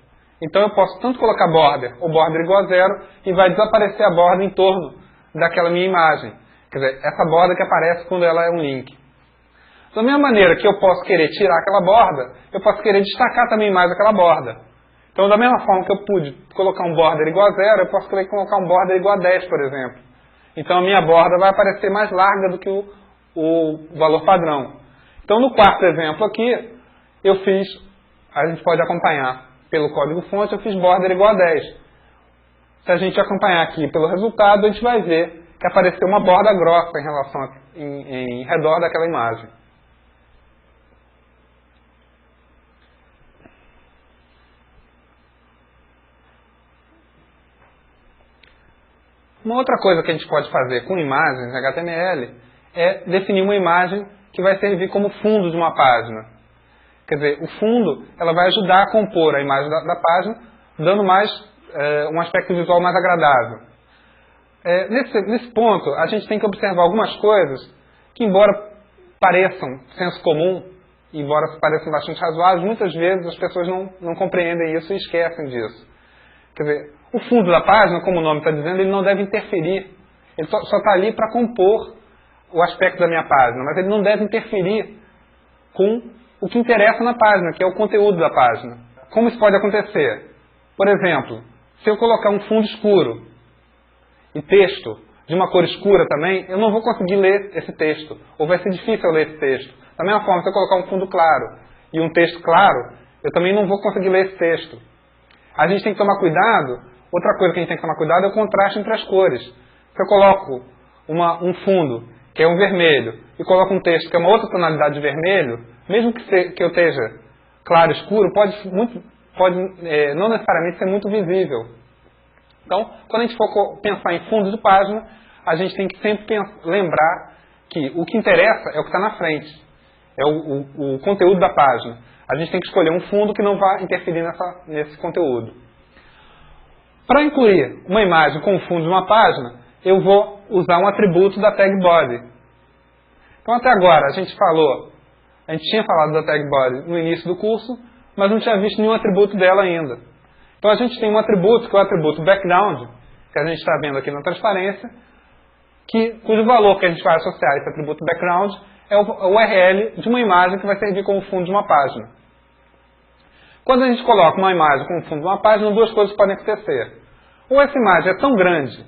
Então, eu posso tanto colocar border ou border igual a 0 e vai desaparecer a borda em torno daquela minha imagem. Quer dizer, essa borda que aparece quando ela é um link. Da mesma maneira que eu posso querer tirar aquela borda, eu posso querer destacar também mais aquela borda. Então, da mesma forma que eu pude colocar um border igual a 0, eu posso querer colocar um border igual a 10, por exemplo. Então, a minha borda vai aparecer mais larga do que o valor padrão. Então, no quarto exemplo aqui, eu fiz, a gente pode acompanhar pelo código-fonte, eu fiz border igual a 10. Se a gente acompanhar aqui pelo resultado, a gente vai ver que apareceu uma borda grossa em redor daquela imagem. Uma outra coisa que a gente pode fazer com imagens em HTML é definir uma imagem que vai servir como fundo de uma página. Quer dizer, o fundo ela vai ajudar a compor a imagem da página, dando um aspecto visual mais agradável. Nesse ponto, a gente tem que observar algumas coisas que, embora pareçam senso comum, embora pareçam bastante razoáveis, muitas vezes as pessoas não compreendem isso e esquecem disso. Quer dizer, o fundo da página, como o nome está dizendo, ele não deve interferir. Ele só está ali para compor o aspecto da minha página, mas ele não deve interferir com o que interessa na página, que é o conteúdo da página. Como isso pode acontecer? Por exemplo, se eu colocar um fundo escuro e texto de uma cor escura também, eu não vou conseguir ler esse texto, ou vai ser difícil eu ler esse texto. Da mesma forma, se eu colocar um fundo claro e um texto claro, eu também não vou conseguir ler esse texto. A gente tem que tomar cuidado, outra coisa que a gente tem que tomar cuidado é o contraste entre as cores. Se eu coloco um fundo, que é um vermelho, e coloco um texto que é uma outra tonalidade de vermelho, mesmo que eu esteja claro e escuro, pode não necessariamente ser muito visível. Então, quando a gente for pensar em fundo de página, a gente tem que sempre lembrar que o que interessa é o que está na frente, é o conteúdo da página. A gente tem que escolher um fundo que não vá interferir nesse conteúdo. Para incluir uma imagem com o fundo de uma página, eu vou usar um atributo da tag body. Então, até agora, a gente tinha falado da tag body no início do curso, mas não tinha visto nenhum atributo dela ainda. Então, a gente tem um atributo, que é o atributo background, que a gente está vendo aqui na transparência, cujo valor que a gente vai associar a esse atributo background é o URL de uma imagem que vai servir como fundo de uma página. Quando a gente coloca uma imagem como fundo de uma página, duas coisas podem acontecer. Ou essa imagem é tão grande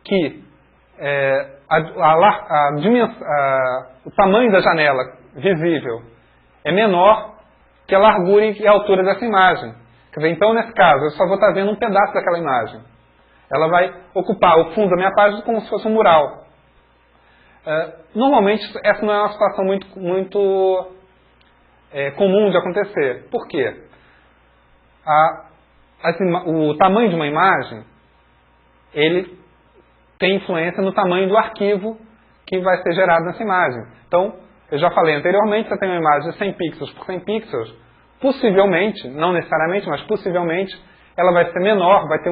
que o tamanho da janela visível é menor que a largura e a altura dessa imagem. Quer dizer, então, nesse caso, eu só vou estar vendo um pedaço daquela imagem. Ela vai ocupar o fundo da minha página como se fosse um mural. Normalmente, essa não é uma situação muito comum de acontecer. Por quê? O tamanho de uma imagem, ele tem influência no tamanho do arquivo que vai ser gerado nessa imagem. Então, eu já falei anteriormente, você tem uma imagem de 100 pixels por 100 pixels, possivelmente, não necessariamente, mas possivelmente, ela vai ser menor, vai ter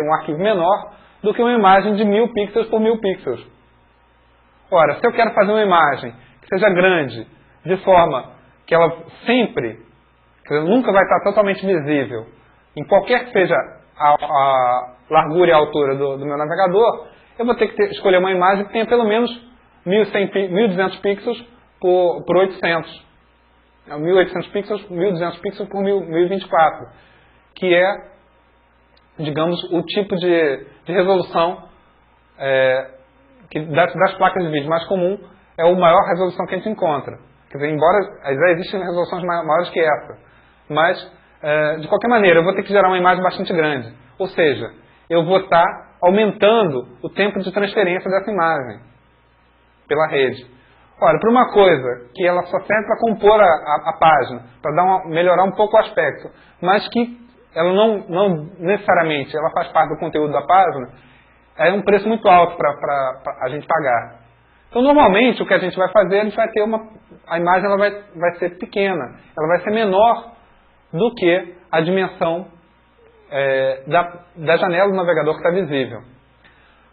um arquivo menor do que uma imagem de 1000 pixels por 1000 pixels. Ora, se eu quero fazer uma imagem que seja grande, de forma que ela nunca vai estar totalmente visível, em qualquer que seja a largura e a altura do meu navegador, eu vou ter que escolher uma imagem que tenha pelo menos 1200 pixels por 800. 1800 pixels, 1200 pixels por 1024, que é, digamos, o tipo de resolução das placas de vídeo mais comum, é a maior resolução que a gente encontra. Quer dizer, embora já existem resoluções maiores que essa, mas, de qualquer maneira, eu vou ter que gerar uma imagem bastante grande. Ou seja, eu vou estar aumentando o tempo de transferência dessa imagem pela rede. Ora, para uma coisa que ela só serve para compor a página, para melhorar um pouco o aspecto, mas que ela não necessariamente ela faz parte do conteúdo da página, é um preço muito alto para a gente pagar. Então, normalmente, o que a gente vai fazer, a gente vai ter a imagem ela vai ser pequena, ela vai ser menor do que a dimensão da janela do navegador que está visível.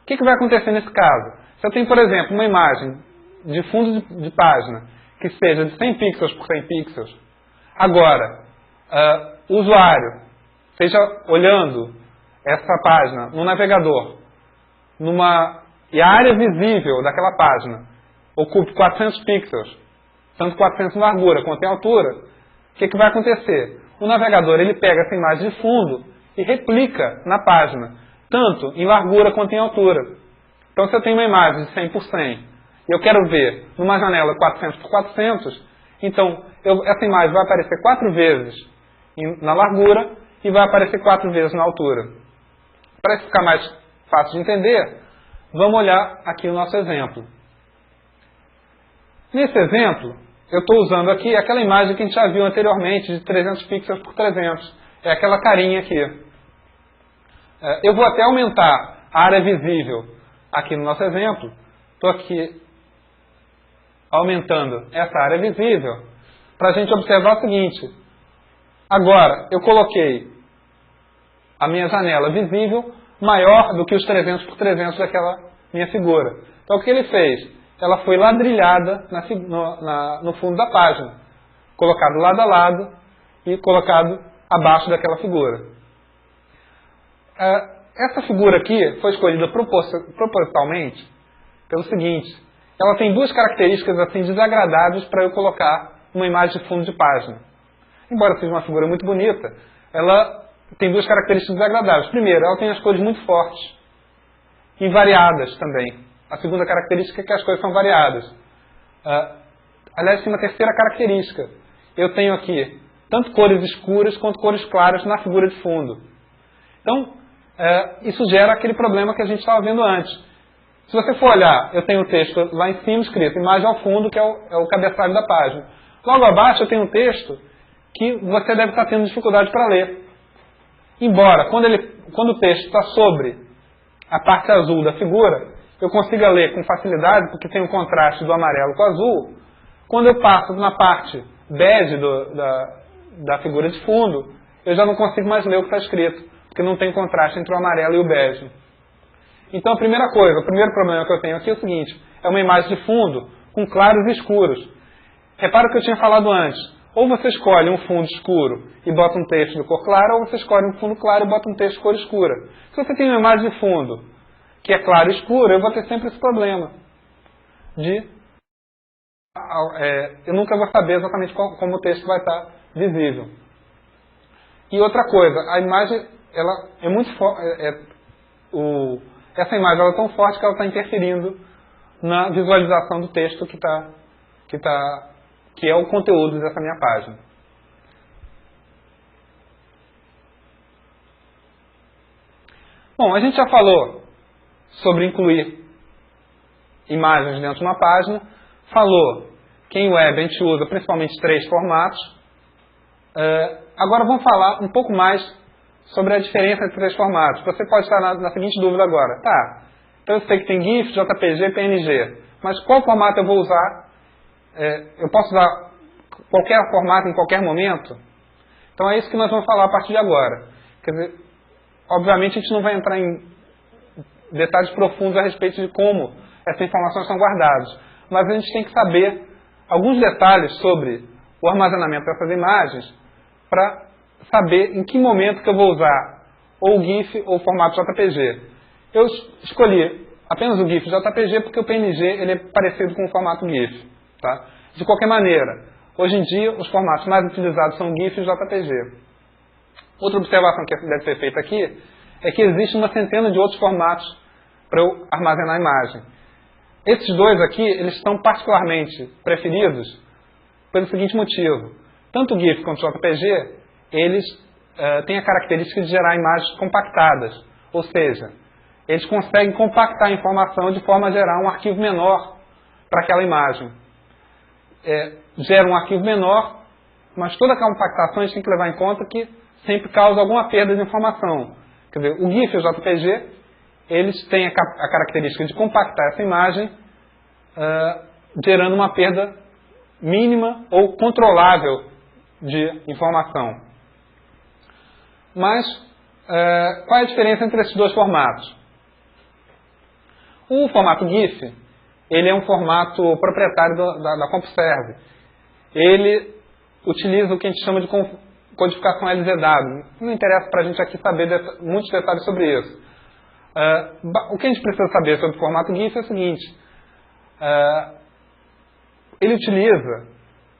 O que vai acontecer nesse caso? Se eu tenho, por exemplo, uma imagem de fundo de página que seja de 100 pixels por 100 pixels, agora, o usuário esteja olhando essa página no navegador, e a área visível daquela página ocupe 400 pixels, tanto 400 em largura quanto em altura, o que vai acontecer? O navegador ele pega essa imagem de fundo e replica na página, tanto em largura quanto em altura. Então, se eu tenho uma imagem de 100 por 100 e eu quero ver numa janela 400 por 400, então essa imagem vai aparecer 4 vezes na largura e vai aparecer 4 vezes na altura. Para isso ficar mais fácil de entender, vamos olhar aqui o nosso exemplo. Nesse exemplo, eu estou usando aqui aquela imagem que a gente já viu anteriormente, de 300 pixels por 300. É aquela carinha aqui. Eu vou até aumentar a área visível aqui no nosso exemplo. Estou aqui aumentando essa área visível para a gente observar o seguinte. Agora, eu coloquei a minha janela visível maior do que os 300 por 300 daquela minha figura. Então, o que ele fez? Ela foi ladrilhada no fundo da página, colocado lado a lado e colocado abaixo daquela figura. Essa figura aqui foi escolhida propositalmente pelo seguinte: ela tem duas características assim desagradáveis para eu colocar uma imagem de fundo de página. Embora seja uma figura muito bonita, ela tem duas características desagradáveis. Primeiro, ela tem as cores muito fortes e variadas também. A segunda característica é que as cores são variadas. Aliás, tem uma terceira característica. Eu tenho aqui tanto cores escuras quanto cores claras na figura de fundo. Então, isso gera aquele problema que a gente estava vendo antes. Se você for olhar, eu tenho o texto lá em cima escrito, imagem ao fundo, que é o cabeçalho da página. Logo abaixo eu tenho um texto que você deve estar tendo dificuldade para ler. Embora, quando o texto está sobre a parte azul da figura, eu consiga ler com facilidade, porque tem o contraste do amarelo com o azul. Quando eu passo na parte bege da figura de fundo, eu já não consigo mais ler o que está escrito, porque não tem contraste entre o amarelo e o bege. Então, a primeira coisa, o primeiro problema que eu tenho aqui é o seguinte: é uma imagem de fundo com claros e escuros. Repara o que eu tinha falado antes. Ou você escolhe um fundo escuro e bota um texto de cor clara, ou você escolhe um fundo claro e bota um texto de cor escura. Se você tem uma imagem de fundo que é claro e escuro, eu vou ter sempre esse problema eu nunca vou saber exatamente como o texto vai estar visível. E outra coisa, a imagem ela é muito forte. Essa imagem ela é tão forte que ela está interferindo na visualização do texto que é o conteúdo dessa minha página. Bom, a gente já falou sobre incluir imagens dentro de uma página, falou que em web a gente usa principalmente 3 formatos. Agora vamos falar um pouco mais sobre a diferença entre 3 formatos. Você pode estar na seguinte dúvida agora. Tá, então eu sei que tem GIF, JPG, PNG, mas qual formato eu vou usar? Eu posso usar qualquer formato em qualquer momento? Então é isso que nós vamos falar a partir de agora. Quer dizer, obviamente a gente não vai entrar em detalhes profundos a respeito de como essas informações são guardadas, mas a gente tem que saber alguns detalhes sobre o armazenamento dessas imagens para saber em que momento que eu vou usar ou o GIF ou o formato JPG. Eu escolhi apenas o GIF JPG porque o PNG ele é parecido com o formato GIF. Tá? De qualquer maneira, hoje em dia os formatos mais utilizados são o GIF e o JPG. Outra observação que deve ser feita aqui é que existe uma centena de outros formatos para eu armazenar a imagem. Esses dois aqui, eles estão particularmente preferidos pelo seguinte motivo. Tanto o GIF quanto o JPG, eles têm a característica de gerar imagens compactadas. Ou seja, eles conseguem compactar a informação de forma a gerar um arquivo menor para aquela imagem. Gera um arquivo menor, mas toda a compactação a gente tem que levar em conta que sempre causa alguma perda de informação. Quer dizer, o GIF e o JPG, eles têm a característica de compactar essa imagem, gerando uma perda mínima ou controlável de informação. Mas, qual é a diferença entre esses dois formatos? O formato GIF, ele é um formato proprietário da CompuServe. Ele utiliza o que a gente chama de codificação LZW. Não interessa para a gente aqui saber muitos detalhes sobre isso. O que a gente precisa saber sobre o formato GIF é o seguinte. Ele utiliza,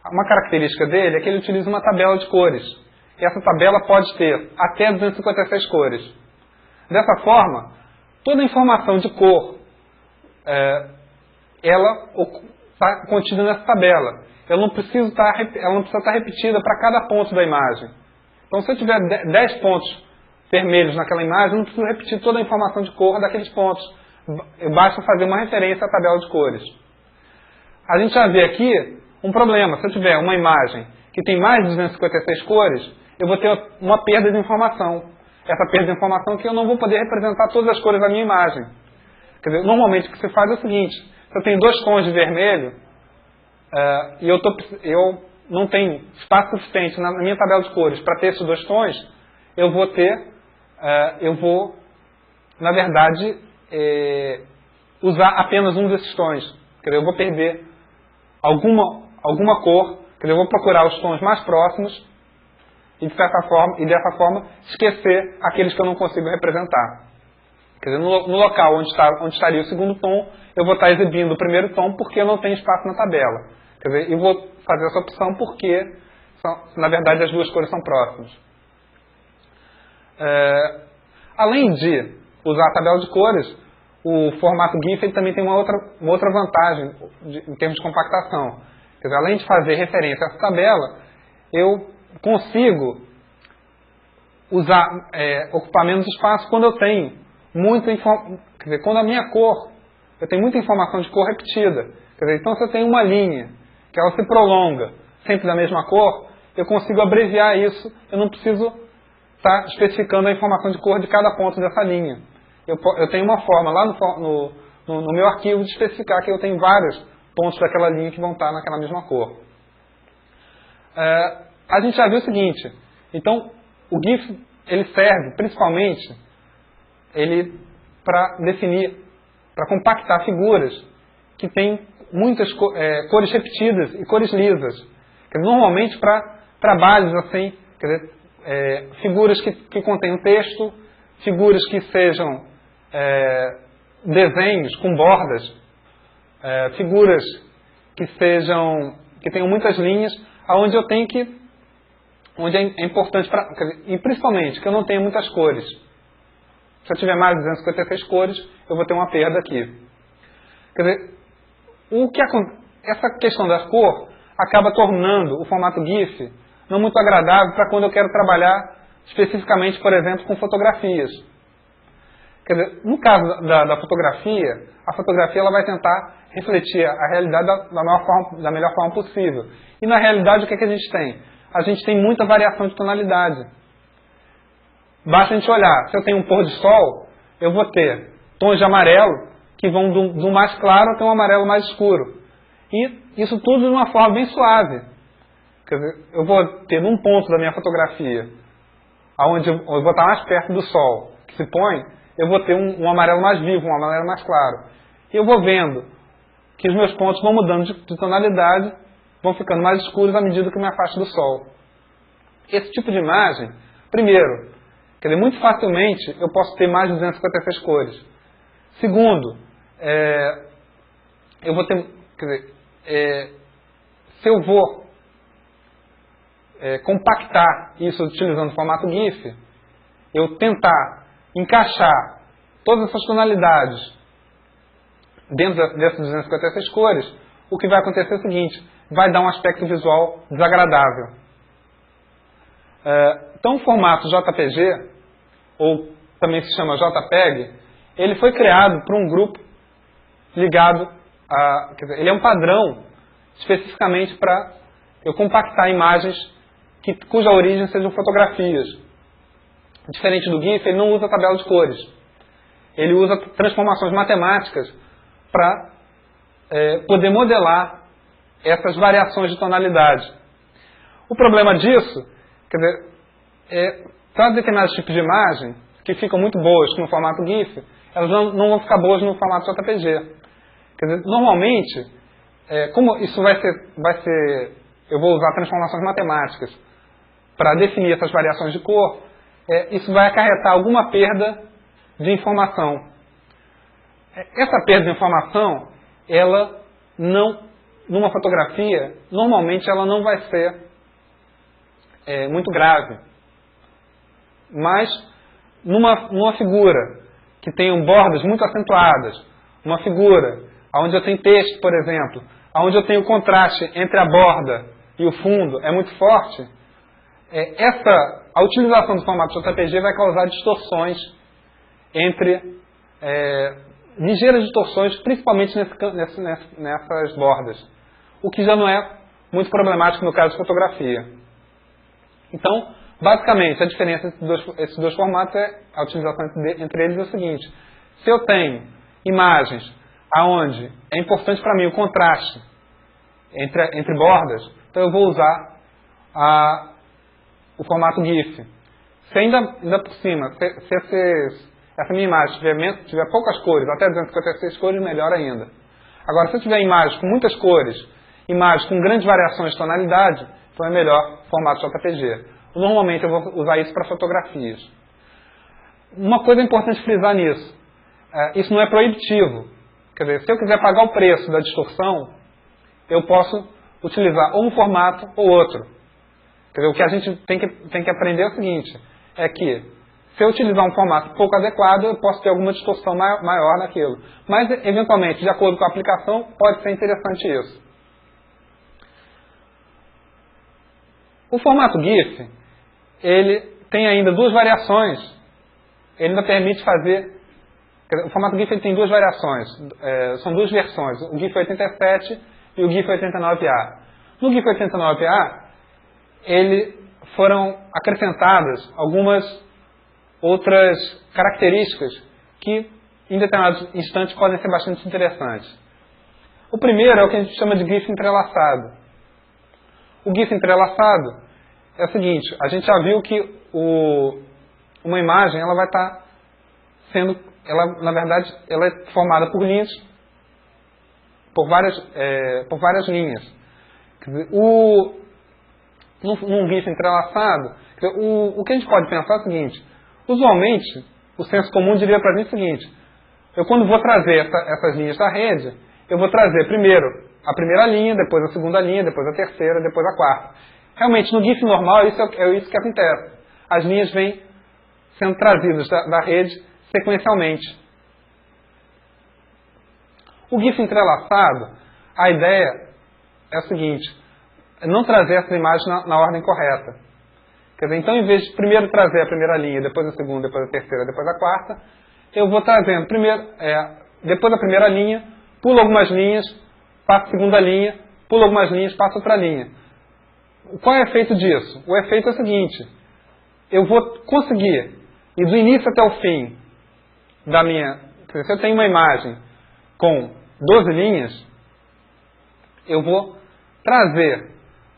uma característica dele é que ele utiliza uma tabela de cores. E essa tabela pode ter até 256 cores. Dessa forma, toda a informação de cor, ela está contida nessa tabela. Ela não precisa estar repetida para cada ponto da imagem. Então, se eu tiver 10 pontos vermelhos naquela imagem, eu não preciso repetir toda a informação de cor daqueles pontos. Basta fazer uma referência à tabela de cores. A gente já vê aqui um problema. Se eu tiver uma imagem que tem mais de 256 cores, eu vou ter uma perda de informação. Essa perda de informação é que eu não vou poder representar todas as cores da minha imagem. Quer dizer, normalmente o que se faz é o seguinte. Se eu tenho 2 tons de vermelho, e eu não tenho espaço suficiente na minha tabela de cores para ter esses 2 tons, eu vou, na verdade, usar apenas um desses tons. Quer dizer, eu vou perder alguma cor, quer dizer, eu vou procurar os tons mais próximos e, dessa forma, esquecer aqueles que eu não consigo representar. Quer dizer, no local onde estaria o segundo tom, eu vou estar exibindo o primeiro tom porque eu não tenho espaço na tabela. Quer dizer, eu vou fazer essa opção porque, na verdade, as duas cores são próximas. Além de usar a tabela de cores, o formato GIF ele também tem uma outra vantagem em termos de compactação. Quer dizer, além de fazer referência a essa tabela, eu consigo ocupar menos espaço quando eu tenho muita informação. Quer dizer, quando a minha cor, eu tenho muita informação de cor repetida. Quer dizer, então se eu tenho uma linha que ela se prolonga sempre da mesma cor, eu consigo abreviar isso, eu não preciso estar especificando a informação de cor de cada ponto dessa linha. Eu tenho uma forma lá no meu arquivo de especificar que eu tenho vários pontos daquela linha que vão estar naquela mesma cor. A gente já viu o seguinte, então o GIF ele serve principalmente para definir, para compactar figuras que têm muitas cores repetidas e cores lisas. Quer dizer, normalmente para trabalhos assim, quer dizer, figuras que contenham texto, figuras que sejam desenhos com bordas, figuras que tenham muitas linhas, onde é importante, e principalmente que eu não tenha muitas cores. Se eu tiver mais de 256 cores, eu vou ter uma perda aqui. Quer dizer, essa questão da cor acaba tornando o formato GIF não muito agradável para quando eu quero trabalhar especificamente, por exemplo, com fotografias. Quer dizer, no caso da fotografia, a fotografia ela vai tentar refletir a realidade da melhor forma possível. E na realidade, o que é que a gente tem? A gente tem muita variação de tonalidade. Basta a gente olhar. Se eu tenho um pôr do sol, eu vou ter tons de amarelo que vão do mais claro até um amarelo mais escuro. E isso tudo de uma forma bem suave. Quer dizer, eu vou ter num ponto da minha fotografia, onde eu vou estar mais perto do sol que se põe, eu vou ter um amarelo mais vivo, um amarelo mais claro. E eu vou vendo que os meus pontos vão mudando de tonalidade, vão ficando mais escuros à medida que eu me afasto do sol. Esse tipo de imagem, primeiro, quer dizer, muito facilmente eu posso ter mais de 256 cores. Segundo, eu vou ter, quer dizer, se eu vou compactar isso utilizando o formato GIF, eu tentar encaixar todas essas tonalidades dentro dessas 256 cores, o que vai acontecer é o seguinte, vai dar um aspecto visual desagradável. Então o formato JPG, ou também se chama JPEG, ele foi criado por um grupo ligado a... Quer dizer, ele é um padrão especificamente para eu compactar imagens cuja origem sejam fotografias. Diferente do GIF, ele não usa tabela de cores. Ele usa transformações matemáticas para poder modelar essas variações de tonalidade. O problema disso, quer dizer, para determinados tipos de imagem, que ficam muito boas no formato GIF, elas não vão ficar boas no formato JPG. Quer dizer, normalmente, como isso vai ser, eu vou usar transformações matemáticas para definir essas variações de cor, isso vai acarretar alguma perda de informação. Essa perda de informação, ela não, numa fotografia, normalmente ela não vai ser muito grave. Mas, numa figura que tenha bordas muito acentuadas, uma figura onde eu tenho texto, por exemplo, onde eu tenho contraste entre a borda e o fundo é muito forte, a utilização do formato JPG vai causar distorções ligeiras distorções, principalmente nessas bordas, o que já não é muito problemático no caso de fotografia. Então, basicamente, a diferença entre esses dois formatos a utilização entre eles é o seguinte: se eu tenho imagens onde é importante para mim o contraste entre bordas, então eu vou usar o formato GIF. Se ainda por cima, se essa minha imagem tiver poucas cores, até 256 cores, melhor ainda. Agora, se eu tiver imagens com muitas cores, imagens com grandes variações de tonalidade, então é melhor formato JPG. Normalmente eu vou usar isso para fotografias. Uma coisa importante frisar nisso, isso não é proibitivo. Quer dizer, se eu quiser pagar o preço da distorção, eu posso utilizar ou um formato ou outro. Quer dizer, o que a gente tem que aprender é o seguinte, é que se eu utilizar um formato pouco adequado, eu posso ter alguma distorção maior naquilo. Mas, eventualmente, de acordo com a aplicação, pode ser interessante isso. O formato GIF, ele tem ainda duas variações. Ele ainda permite fazer... O formato GIF ele tem duas variações. São duas versões, o GIF 87 e o GIF 89A. No GIF 89A, foram acrescentadas algumas outras características que, em determinados instantes, podem ser bastante interessantes. O primeiro é o que a gente chama de GIF entrelaçado. O GIF entrelaçado é o seguinte, a gente já viu que uma imagem ela vai estar sendo, na verdade, ela é formada por linhas, por várias linhas. Quer dizer, num GIF entrelaçado, o que a gente pode pensar é o seguinte: usualmente, o senso comum diria para mim o seguinte: eu quando vou trazer essas linhas da rede, eu vou trazer primeiro a primeira linha, depois a segunda linha, depois a terceira, depois a quarta. Realmente, no GIF normal, isso é isso que acontece. As linhas vêm sendo trazidas da rede sequencialmente. O GIF entrelaçado, a ideia é o seguinte: não trazer essas imagens na ordem correta. Quer dizer, então, em vez de primeiro trazer a primeira linha, depois a segunda, depois a terceira, depois a quarta, eu vou trazendo primeiro, depois da primeira linha, pulo algumas linhas, passo a segunda linha, pulo algumas linhas, passo outra linha. Qual é o efeito disso? O efeito é o seguinte, eu vou conseguir, e do início até o fim da minha... Se eu tenho uma imagem com 12 linhas, eu vou trazer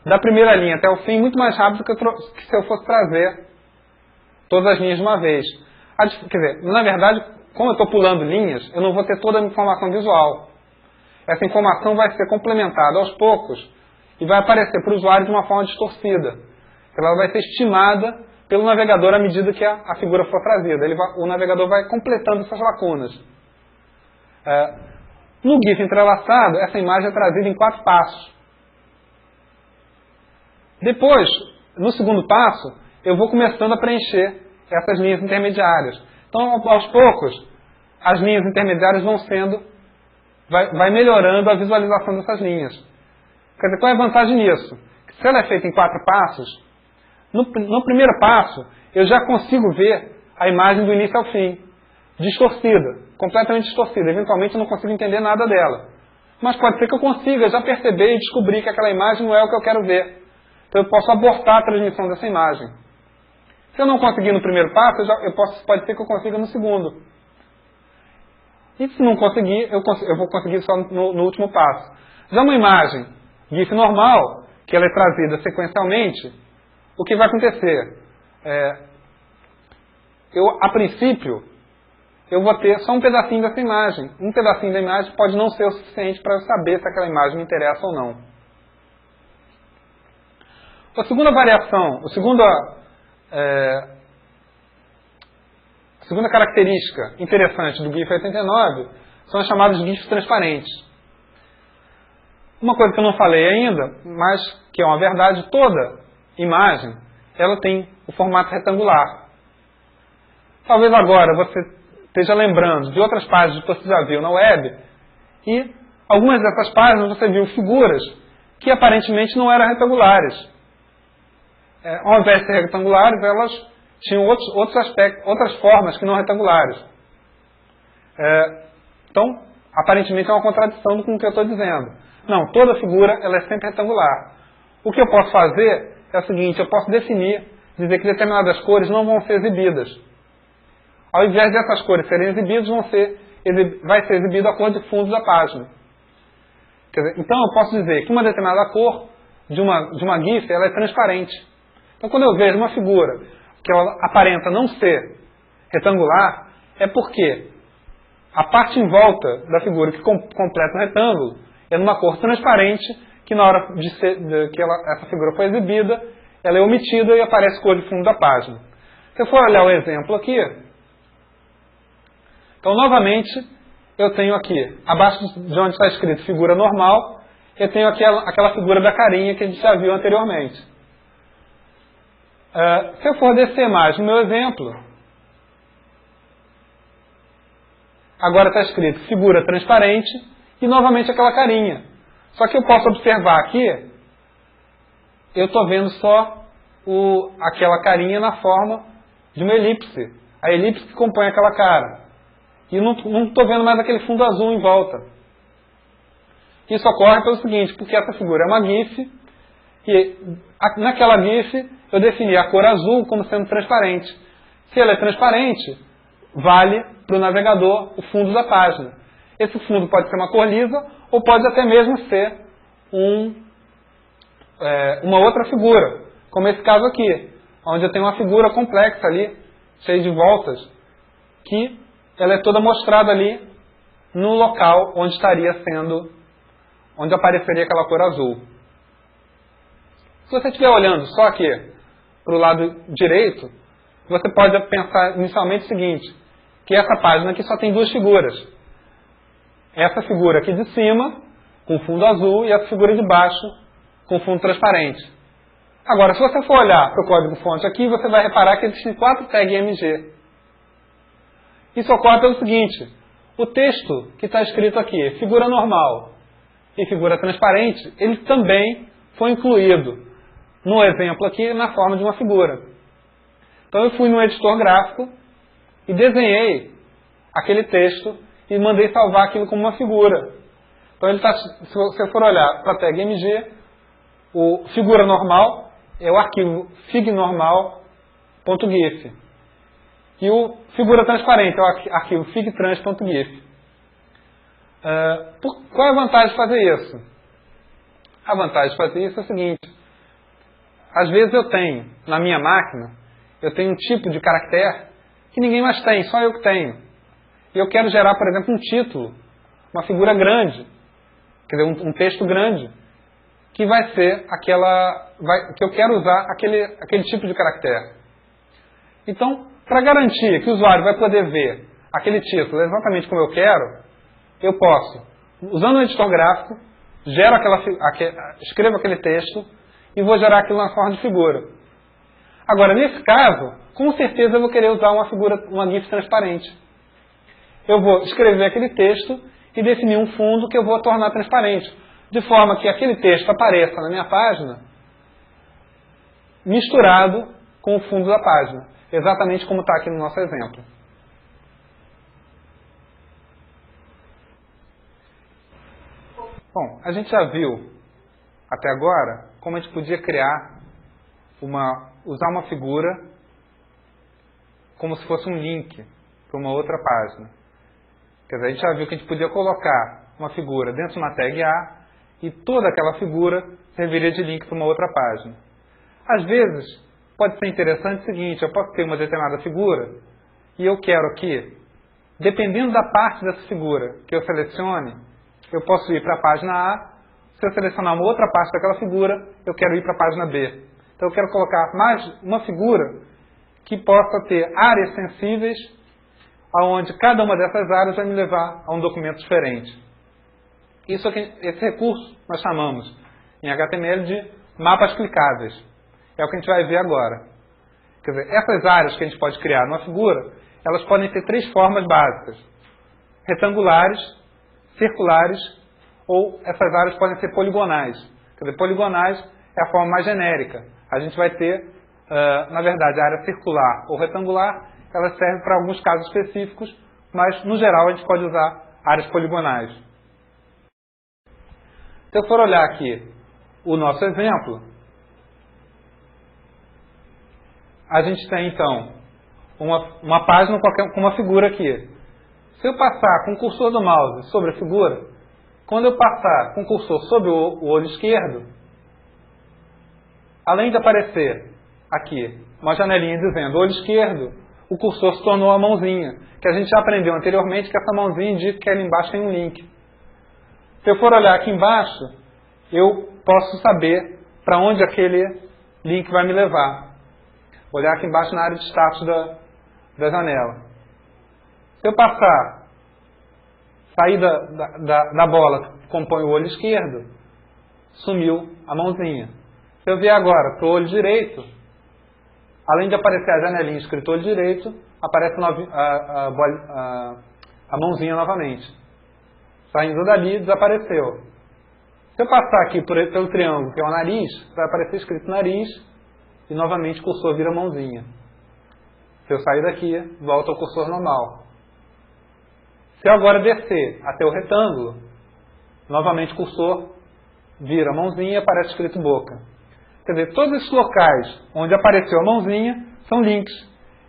da primeira linha até o fim muito mais rápido que se eu fosse trazer todas as linhas de uma vez. Quer dizer, na verdade, como eu estou pulando linhas, eu não vou ter toda a informação visual. Essa informação vai ser complementada aos poucos e vai aparecer para o usuário de uma forma distorcida. Ela vai ser estimada pelo navegador à medida que a figura for trazida. O navegador vai completando essas lacunas. No GIF entrelaçado, essa imagem é trazida em 4 passos. Depois, no segundo passo, eu vou começando a preencher essas linhas intermediárias. Então, aos poucos, as linhas intermediárias vão sendo... Vai melhorando a visualização dessas linhas. Quer dizer, qual é a vantagem nisso? Se ela é feita em 4 passos, no primeiro passo, eu já consigo ver a imagem do início ao fim, distorcida, completamente distorcida. Eventualmente eu não consigo entender nada dela. Mas pode ser que eu consiga já perceber e descobrir que aquela imagem não é o que eu quero ver. Então eu posso abortar a transmissão dessa imagem. Se eu não conseguir no primeiro passo, pode ser que eu consiga no segundo. E se não conseguir, eu vou conseguir só no último passo. Já uma imagem GIF normal, que ela é trazida sequencialmente, o que vai acontecer? A princípio, eu vou ter só um pedacinho dessa imagem. Um pedacinho da imagem pode não ser o suficiente para eu saber se aquela imagem me interessa ou não. A segunda variação, a segunda característica interessante do GIF 89 são as chamadas GIFs transparentes. Uma coisa que eu não falei ainda, mas que é uma verdade, toda imagem ela tem o formato retangular. Talvez agora você esteja lembrando de outras páginas que você já viu na web e algumas dessas páginas você viu figuras que aparentemente não eram retangulares. Ao invés de ser retangulares, elas tinham outros aspectos, outras formas que não retangulares. Então, aparentemente é uma contradição com o que eu estou dizendo. Não, toda figura ela é sempre retangular. O que eu posso fazer é o seguinte, eu posso dizer que determinadas cores não vão ser exibidas. Ao invés dessas cores serem exibidas, vai ser exibida a cor de fundo da página. Quer dizer, então eu posso dizer que uma determinada cor de uma GIF ela é transparente. Então quando eu vejo uma figura que ela aparenta não ser retangular, é porque a parte em volta da figura que completa o retângulo é numa cor transparente que na hora essa figura foi exibida, ela é omitida e aparece cor de fundo da página. Se eu for olhar o exemplo aqui, então novamente eu tenho aqui, abaixo de onde está escrito figura normal, eu tenho aquela figura da carinha que a gente já viu anteriormente. Se eu for descer mais no meu exemplo, agora está escrito figura transparente e novamente aquela carinha. Só que eu posso observar aqui, eu estou vendo só aquela carinha na forma de uma elipse. A elipse que compõe aquela cara. E não estou vendo mais aquele fundo azul em volta. Isso ocorre pelo seguinte, porque essa figura é uma GIF e naquela GIF eu defini a cor azul como sendo transparente. Se ela é transparente, vale para o navegador o fundo da página. Esse fundo pode ser uma cor lisa ou pode até mesmo ser uma outra figura, como esse caso aqui, onde eu tenho uma figura complexa ali, cheia de voltas, que ela é toda mostrada ali no local onde onde apareceria aquela cor azul. Se você estiver olhando só aqui para o lado direito, você pode pensar inicialmente o seguinte, que essa página aqui só tem 2 figuras. Essa figura aqui de cima, com fundo azul, e essa figura de baixo, com fundo transparente. Agora, se você for olhar para o código-fonte aqui, você vai reparar que existem 4 tags MG. Isso ocorre pelo seguinte, o texto que está escrito aqui, figura normal e figura transparente, ele também foi incluído no exemplo aqui na forma de uma figura. Então eu fui no editor gráfico e desenhei aquele texto e mandei salvar aquilo como uma figura. Então, se você for olhar para a tag MG, o figura normal é o arquivo fignormal.gif. E o figura transparente é o arquivo figtrans.gif. Qual é a vantagem de fazer isso? A vantagem de fazer isso é o seguinte. Às vezes eu tenho, na minha máquina, eu tenho um tipo de caractere que ninguém mais tem, só eu que tenho. E eu quero gerar, por exemplo, um título, uma figura grande, quer dizer, um texto grande, que vai ser que eu quero usar aquele tipo de caractere. Então, para garantir que o usuário vai poder ver aquele título exatamente como eu quero, eu posso, usando o editor gráfico, escrevo aquele texto e vou gerar aquilo na forma de figura. Agora, nesse caso, com certeza eu vou querer usar uma GIF transparente. Eu vou escrever aquele texto e definir um fundo que eu vou tornar transparente, de forma que aquele texto apareça na minha página misturado com o fundo da página, exatamente como está aqui no nosso exemplo. Bom, a gente já viu até agora como a gente podia criar usar uma figura como se fosse um link para uma outra página. Quer dizer, a gente já viu que a gente podia colocar uma figura dentro de uma tag A e toda aquela figura serviria de link para uma outra página. Às vezes, pode ser interessante o seguinte, eu posso ter uma determinada figura e eu quero aqui, dependendo da parte dessa figura que eu selecione, eu posso ir para a página A. Se eu selecionar uma outra parte daquela figura, eu quero ir para a página B. Então eu quero colocar mais uma figura que possa ter áreas sensíveis, onde cada uma dessas áreas vai me levar a um documento diferente. Esse recurso nós chamamos em HTML de mapas clicáveis. É o que a gente vai ver agora. Quer dizer, essas áreas que a gente pode criar numa figura, elas podem ter três formas básicas: retangulares, circulares, ou essas áreas podem ser poligonais. Quer dizer, poligonais é a forma mais genérica. A gente vai ter, na verdade, a área circular ou retangular, elas servem para alguns casos específicos, mas, no geral, a gente pode usar áreas poligonais. Se eu for olhar aqui o nosso exemplo, a gente tem, então, uma página com uma figura aqui. Se eu passar com o cursor do mouse sobre a figura, quando eu passar com o cursor sobre o olho esquerdo, além de aparecer aqui uma janelinha dizendo olho esquerdo, o cursor se tornou a mãozinha, que a gente já aprendeu anteriormente que essa mãozinha indica que ali embaixo tem um link. Se eu for olhar aqui embaixo, eu posso saber para onde aquele link vai me levar. Vou olhar aqui embaixo na área de status da janela. Se eu sair da bola que compõe o olho esquerdo, sumiu a mãozinha. Se eu vier agora para o olho direito, além de aparecer a janelinha escrito olho direito, aparece a mãozinha novamente. Saindo dali, desapareceu. Se eu passar aqui pelo triângulo, que é o nariz, vai aparecer escrito nariz, e novamente o cursor vira mãozinha. Se eu sair daqui, volta ao cursor normal. Se eu agora descer até o retângulo, novamente o cursor vira a mãozinha e aparece escrito boca. Quer dizer, todos esses locais onde apareceu a mãozinha são links.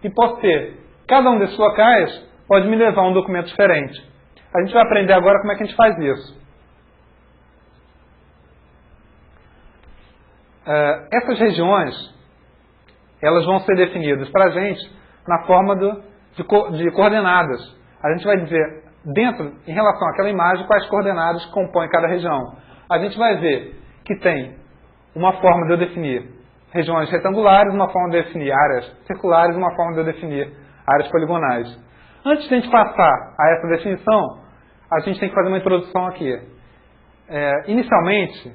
E pode ter, cada um desses locais pode me levar a um documento diferente. A gente vai aprender agora como é que a gente faz isso. Essas regiões, elas vão ser definidas para a gente na forma de coordenadas. A gente vai dizer, em relação àquela imagem, quais coordenadas compõem cada região. A gente vai ver que tem uma forma de eu definir regiões retangulares, uma forma de eu definir áreas circulares, uma forma de eu definir áreas poligonais. Antes de a gente passar a essa definição, a gente tem que fazer uma introdução aqui. Inicialmente,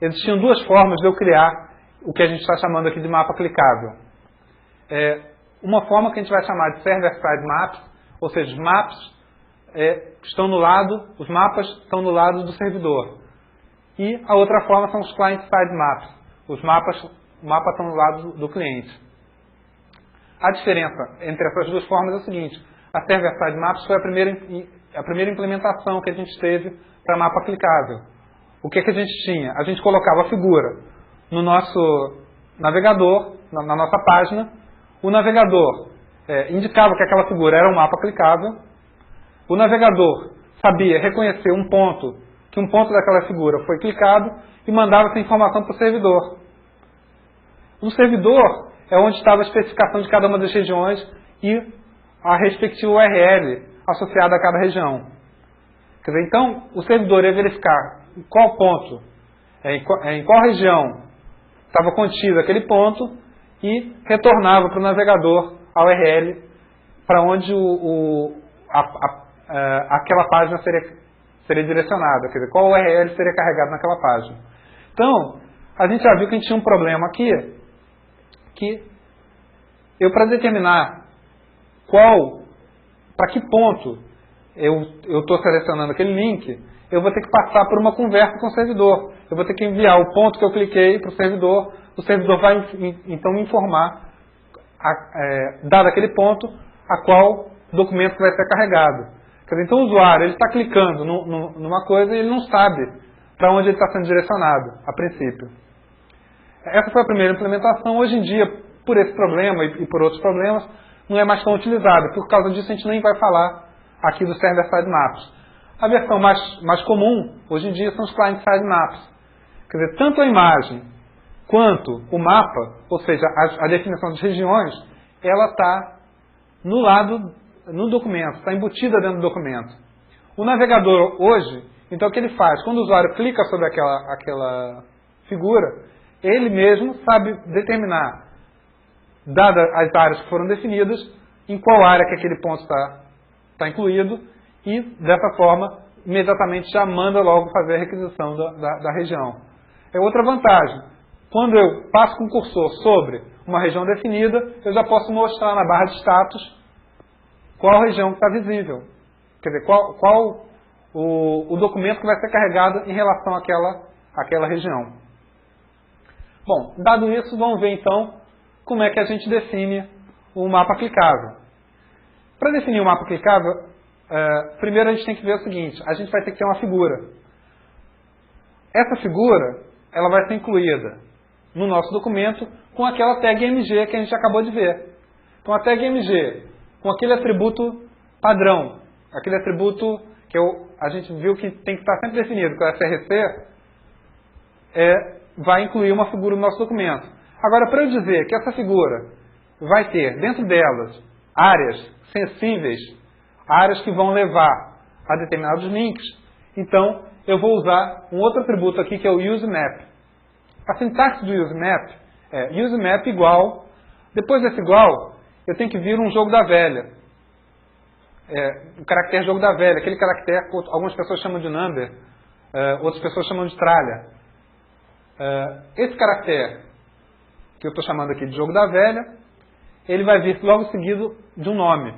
existiam duas formas de eu criar o que a gente está chamando aqui de mapa clicável. Uma forma que a gente vai chamar de server-side maps, ou seja, os maps estão no lado, os mapas estão no lado do servidor. E a outra forma são os client-side maps. Os mapas estão no lado do cliente. A diferença entre essas duas formas é o seguinte: a Server-Side Maps foi a primeira implementação que a gente teve para mapa clicável. O que a gente tinha? A gente colocava a figura no nosso navegador, na nossa página. O navegador indicava que aquela figura era um mapa clicável. O navegador sabia reconhecer que um ponto daquela figura foi clicado e mandava essa informação para o servidor. O servidor é onde estava a especificação de cada uma das regiões e a respectiva URL associada a cada região. Quer dizer, então, o servidor ia verificar em qual ponto, em qual região estava contido aquele ponto e retornava para o navegador a URL para onde aquela página seria direcionada, quer dizer, qual URL seria carregado naquela página. Então, a gente já viu que a gente tinha um problema aqui, que eu, para determinar para que ponto eu estou selecionando aquele link, eu vou ter que passar por uma conversa com o servidor. Eu vou ter que enviar o ponto que eu cliquei para o servidor vai então me informar, dado aquele ponto, a qual documento vai ser carregado. Quer dizer, então o usuário está clicando numa coisa e ele não sabe para onde ele está sendo direcionado, a princípio. Essa foi a primeira implementação. Hoje em dia, por esse problema e por outros problemas, não é mais tão utilizada. Por causa disso, a gente nem vai falar aqui do Server-Side Maps. A versão mais comum, hoje em dia, são os Client-Side Maps. Quer dizer, tanto a imagem quanto o mapa, ou seja, a definição das regiões, ela está no documento, está embutida dentro do documento. O navegador hoje, então o que ele faz? Quando o usuário clica sobre aquela figura, ele mesmo sabe determinar, dadas as áreas que foram definidas, em qual área que aquele ponto está incluído, e dessa forma, imediatamente já manda logo fazer a requisição da região. É outra vantagem. Quando eu passo com o cursor sobre uma região definida, eu já posso mostrar na barra de status qual região está visível. Quer dizer, qual o documento que vai ser carregado em relação àquela região. Bom, dado isso, vamos ver então como é que a gente define um mapa clicável. Para definir um mapa clicável, primeiro a gente tem que ver o seguinte: a gente vai ter que ter uma figura. Essa figura ela vai ser incluída no nosso documento com aquela tag MG que a gente acabou de ver. Então a tag MG, com aquele atributo padrão, aquele atributo que a gente viu que tem que estar sempre definido, que é o SRC, vai incluir uma figura no nosso documento. Agora, para eu dizer que essa figura vai ter dentro delas áreas sensíveis, áreas que vão levar a determinados links, então eu vou usar um outro atributo aqui que é o useMap. A sintaxe do useMap é useMap igual, depois desse igual, eu tenho que vir um jogo da velha. O caractere jogo da velha, aquele caractere que algumas pessoas chamam de number, outras pessoas chamam de tralha. Esse caractere, que eu estou chamando aqui de jogo da velha, ele vai vir logo seguido de um nome.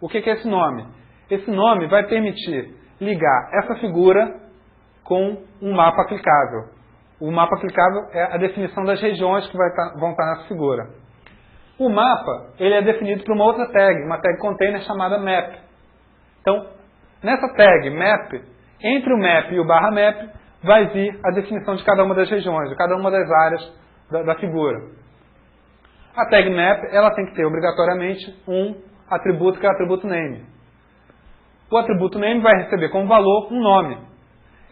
O que é esse nome? Esse nome vai permitir ligar essa figura com um mapa clicável. O mapa clicável é a definição das regiões que vão estar nessa figura. O mapa ele é definido por uma outra tag, uma tag container chamada map. Então, nessa tag map, entre o map e o /map, vai vir a definição de cada uma das regiões, de cada uma das áreas da figura. A tag map ela tem que ter obrigatoriamente um atributo que é o atributo name. O atributo name vai receber como valor um nome.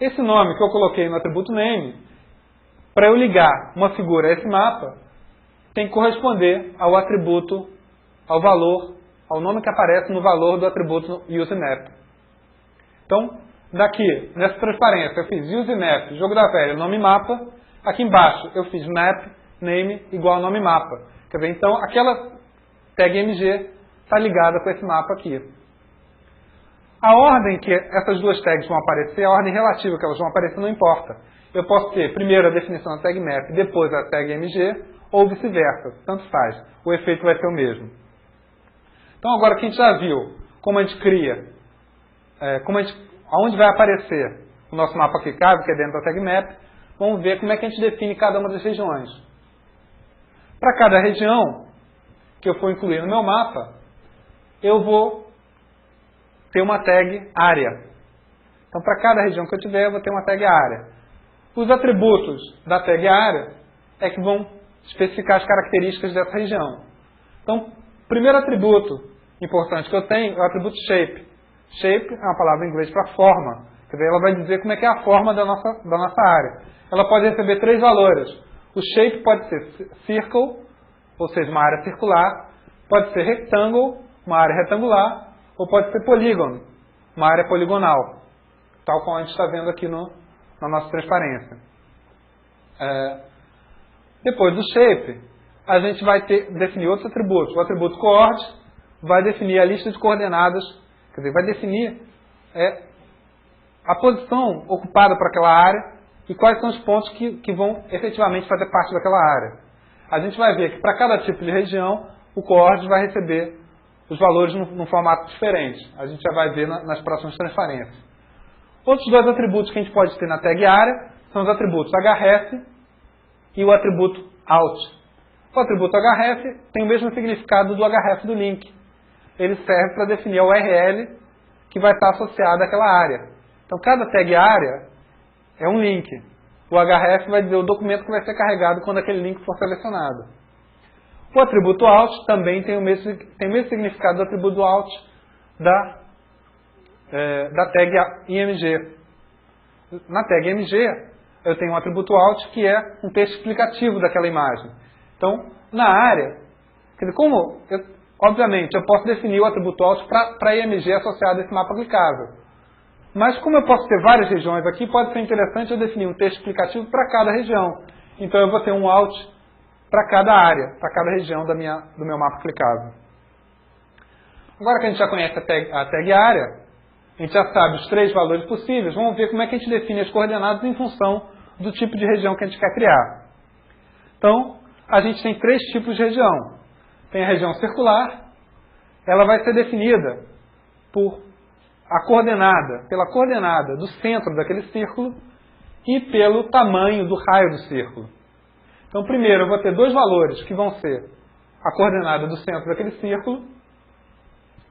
Esse nome que eu coloquei no atributo name, para eu ligar uma figura a esse mapa, tem que corresponder ao atributo, ao valor, ao nome que aparece no valor do atributo useMap. Então, daqui, nessa transparência, eu fiz useMap, jogo da velha, nome mapa. Aqui embaixo, eu fiz map, name, igual ao nome mapa. Quer dizer, então, aquela tag MG está ligada com esse mapa aqui. A ordem que essas duas tags vão aparecer, a ordem relativa que elas vão aparecer, não importa. Eu posso ter primeiro a definição da tag map, depois a tag MG, ou vice-versa, tanto faz. O efeito vai ser o mesmo. Então, agora que a gente já viu como a gente cria, aonde vai aparecer o nosso mapa clicável, que é dentro da tag map, vamos ver como é que a gente define cada uma das regiões. Para cada região que eu for incluir no meu mapa, eu vou ter uma tag área. Então, para cada região que eu tiver, eu vou ter uma tag área. Os atributos da tag área é que vão especificar as características dessa região. Então, o primeiro atributo importante que eu tenho é o atributo shape. Shape é uma palavra em inglês para forma. Quer dizer, ela vai dizer como é que é a forma da nossa área. Ela pode receber 3 valores. O shape pode ser circle, ou seja, uma área circular. Pode ser rectangle, uma área retangular. Ou pode ser polygon, uma área poligonal. Tal como a gente está vendo aqui na nossa transparência. Depois do shape, a gente vai definir outros atributos. O atributo coord vai definir a lista de coordenadas, quer dizer, vai definir a posição ocupada por aquela área e quais são os pontos que vão efetivamente fazer parte daquela área. A gente vai ver que para cada tipo de região, o coord vai receber os valores num formato diferente. A gente já vai ver nas próximas transparências. Outros 2 atributos que a gente pode ter na tag área são os atributos href e o atributo out. O atributo href tem o mesmo significado do href do link. Ele serve para definir a URL que vai estar associada àquela área. Então, cada tag área é um link. O href vai dizer o documento que vai ser carregado quando aquele link for selecionado. O atributo out também tem o mesmo significado do atributo out da tag img. Na tag img, eu tenho um atributo out que é um texto explicativo daquela imagem. Então, na área, quer dizer, obviamente, eu posso definir o atributo out para img associado a esse mapa clicável. Mas como eu posso ter várias regiões aqui, pode ser interessante eu definir um texto explicativo para cada região. Então, eu vou ter um out para cada área, para cada região do meu mapa clicável. Agora que a gente já conhece a tag área, a gente já sabe os 3 valores possíveis, vamos ver como é que a gente define as coordenadas em função do tipo de região que a gente quer criar. Então, a gente tem 3 tipos de região. Tem a região circular, ela vai ser definida pela coordenada do centro daquele círculo e pelo tamanho do raio do círculo. Então, primeiro, eu vou ter 2 valores que vão ser a coordenada do centro daquele círculo.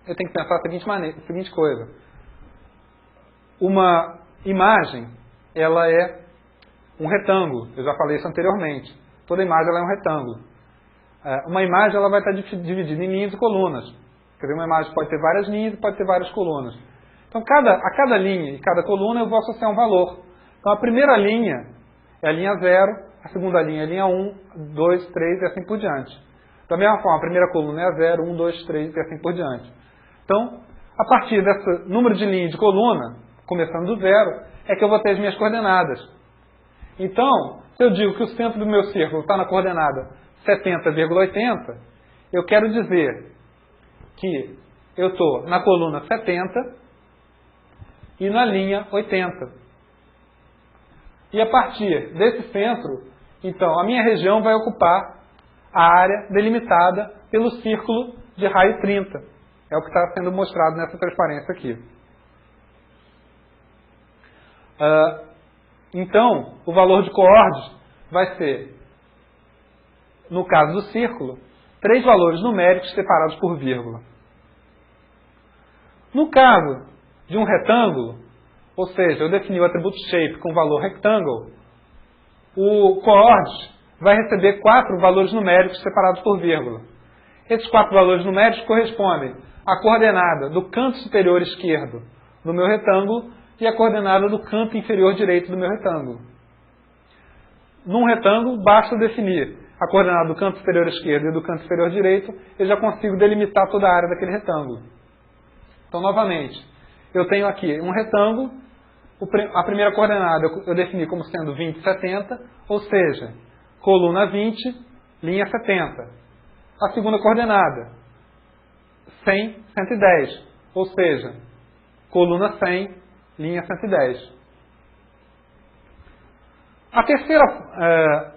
Eu tenho que pensar a seguinte coisa. Uma imagem, ela é um retângulo. Eu já falei isso anteriormente. Toda imagem ela é um retângulo. Uma imagem ela vai estar dividida em linhas e colunas. Quer dizer, uma imagem pode ter várias linhas e pode ter várias colunas. Então, a cada linha e cada coluna eu vou associar um valor. Então, a primeira linha é a linha 0, a segunda linha é a linha 1, 2, 3 e assim por diante. Da mesma forma, a primeira coluna é a 0, 1, 2, 3 e assim por diante. Então, a partir desse número de linha de coluna, começando do 0, é que eu vou ter as minhas coordenadas. Então, se eu digo que o centro do meu círculo está na coordenada 70,80, eu quero dizer que eu estou na coluna 70 e na linha 80. E a partir desse centro, então, a minha região vai ocupar a área delimitada pelo círculo de raio 30. É o que está sendo mostrado nessa transparência aqui. Então, o valor de coordes vai ser, no caso do círculo, 3 valores numéricos separados por vírgula. No caso de um retângulo, ou seja, eu defini o atributo shape com o valor rectangle, o coords vai receber 4 valores numéricos separados por vírgula. Esses 4 valores numéricos correspondem à coordenada do canto superior esquerdo do meu retângulo e à coordenada do canto inferior direito do meu retângulo. Num retângulo, basta definir a coordenada do canto superior esquerdo e do canto inferior direito, eu já consigo delimitar toda a área daquele retângulo. Então, novamente, eu tenho aqui um retângulo, a primeira coordenada eu defini como sendo 20, 70, ou seja, coluna 20, linha 70. A segunda coordenada, 100, 110, ou seja, coluna 100, linha 110. A terceira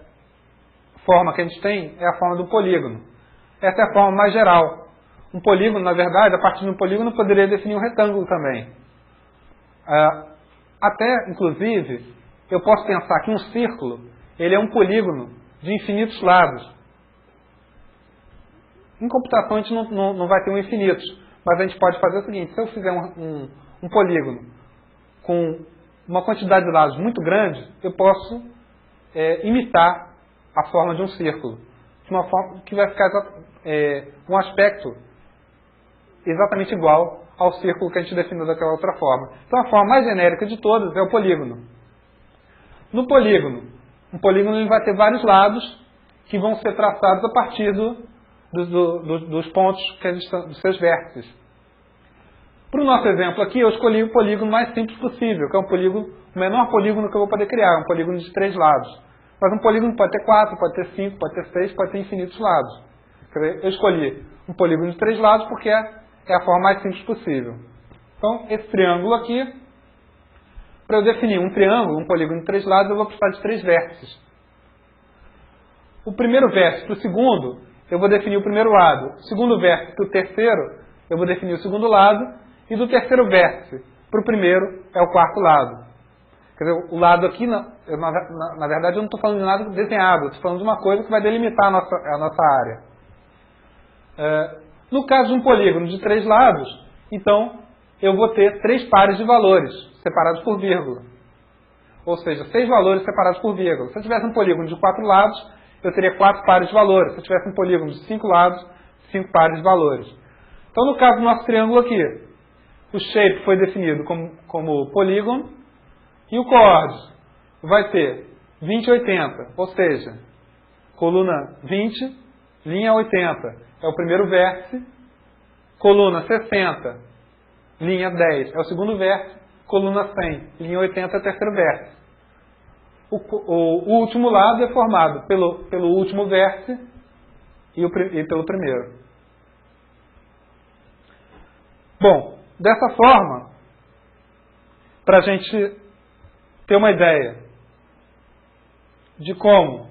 forma que a gente tem é a forma do polígono. Essa é a forma mais geral. Um polígono, na verdade, a partir de um polígono, eu poderia definir um retângulo também. Até, inclusive, eu posso pensar que um círculo ele é um polígono de infinitos lados. Em computação, a gente não vai ter um infinitos,
Mas a gente pode fazer o seguinte, se eu fizer um polígono com uma quantidade de lados muito grande, eu posso imitar a forma de um círculo, de uma forma que vai ficar um aspecto exatamente igual ao círculo que a gente definiu daquela outra forma. Então a forma mais genérica de todas é o polígono. No polígono, um polígono ele vai ter vários lados que vão ser traçados a partir dos pontos dos seus vértices. Para o nosso exemplo aqui, eu escolhi o polígono mais simples possível, que é o menor polígono que eu vou poder criar, um polígono de 3 lados. Mas um polígono pode ter 4, pode ter 5, pode ter 6, pode ter infinitos lados. Eu escolhi um polígono de 3 lados porque é a forma mais simples possível. Então, esse triângulo aqui, para eu definir um triângulo, um polígono de 3 lados, eu vou precisar de 3 vértices. O primeiro vértice para o segundo, eu vou definir o primeiro lado. O segundo vértice para o terceiro, eu vou definir o segundo lado. E do terceiro vértice para o primeiro é o quarto lado. Quer dizer, o lado aqui, na verdade, eu não estou falando de nada desenhado. Estou falando de uma coisa que vai delimitar a nossa área. No caso de um polígono de 3 lados, então, eu vou ter 3 pares de valores, separados por vírgula. Ou seja, 6 valores separados por vírgula. Se eu tivesse um polígono de 4 lados, eu teria 4 pares de valores. Se eu tivesse um polígono de 5 lados, 5 pares de valores. Então, no caso do nosso triângulo aqui, o shape foi definido como polígono e o coordes vai ter 20 e 80, ou seja, coluna 20, linha 80 é o primeiro vértice, coluna 60, linha 10 é o segundo vértice, coluna 100, linha 80 é o terceiro vértice. O último lado é formado pelo último vértice e pelo primeiro. Bom, dessa forma, para a gente ter uma ideia de como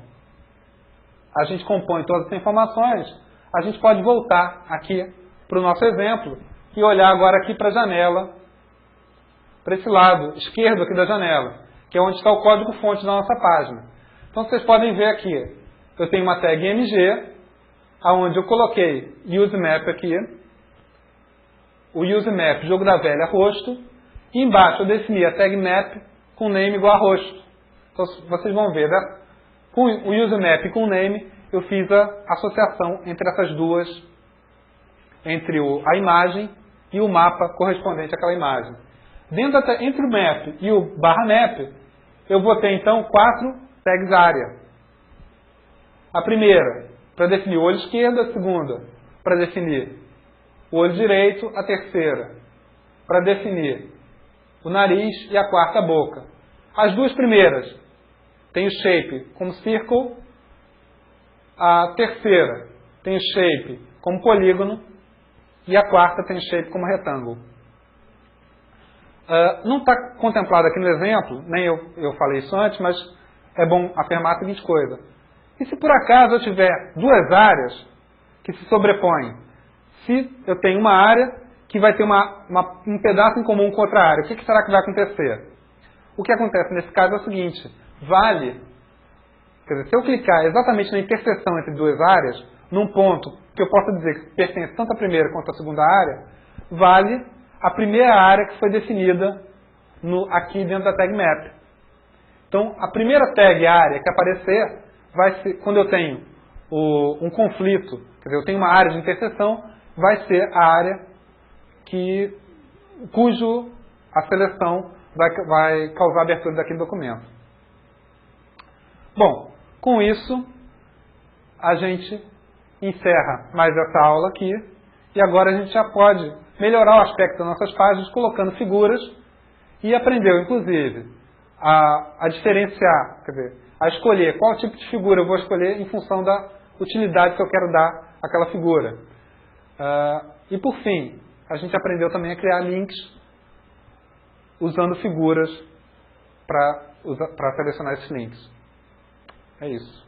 a gente compõe todas as informações, a gente pode voltar aqui para o nosso exemplo e olhar agora aqui para a janela, para esse lado esquerdo aqui da janela, que é onde está o código-fonte da nossa página. Então vocês podem ver aqui, eu tenho uma tag MG, onde eu coloquei useMap aqui, o useMap jogo da velha rosto, e embaixo eu defini a tag map com name igual a rosto. Então vocês vão ver, né? Com o useMap e com o name, eu fiz a associação entre essas duas, entre a imagem e o mapa correspondente àquela imagem. Entre o map e o /map, eu botei então 4 tags área. A primeira, para definir o olho esquerdo, a segunda, para definir o olho direito, a terceira, para definir o nariz e a quarta, a boca. As duas primeiras tem o shape como círculo, a terceira tem o shape como polígono e a quarta tem o shape como retângulo. Não está contemplado aqui no exemplo, nem eu falei isso antes, mas é bom afirmar a seguinte coisa. E se por acaso eu tiver duas áreas que se sobrepõem? Se eu tenho uma área que vai ter um pedaço em comum com outra área, o que será que vai acontecer? O que acontece nesse caso é o seguinte, quer dizer, se eu clicar exatamente na interseção entre duas áreas, num ponto que eu possa dizer que pertence tanto à primeira quanto à segunda área, vale a primeira área que foi definida aqui dentro da tag map. Então, a primeira tag área que aparecer, vai ser, quando eu tenho um conflito, quer dizer, eu tenho uma área de interseção, vai ser a área cujo a seleção vai causar a abertura daquele documento. Bom, com isso, a gente encerra mais essa aula aqui, e agora a gente já pode melhorar o aspecto das nossas páginas colocando figuras, e aprendeu, inclusive, a diferenciar, quer dizer, a escolher qual tipo de figura eu vou escolher em função da utilidade que eu quero dar àquela figura. E por fim, a gente aprendeu também a criar links usando figuras para selecionar esses links. É isso.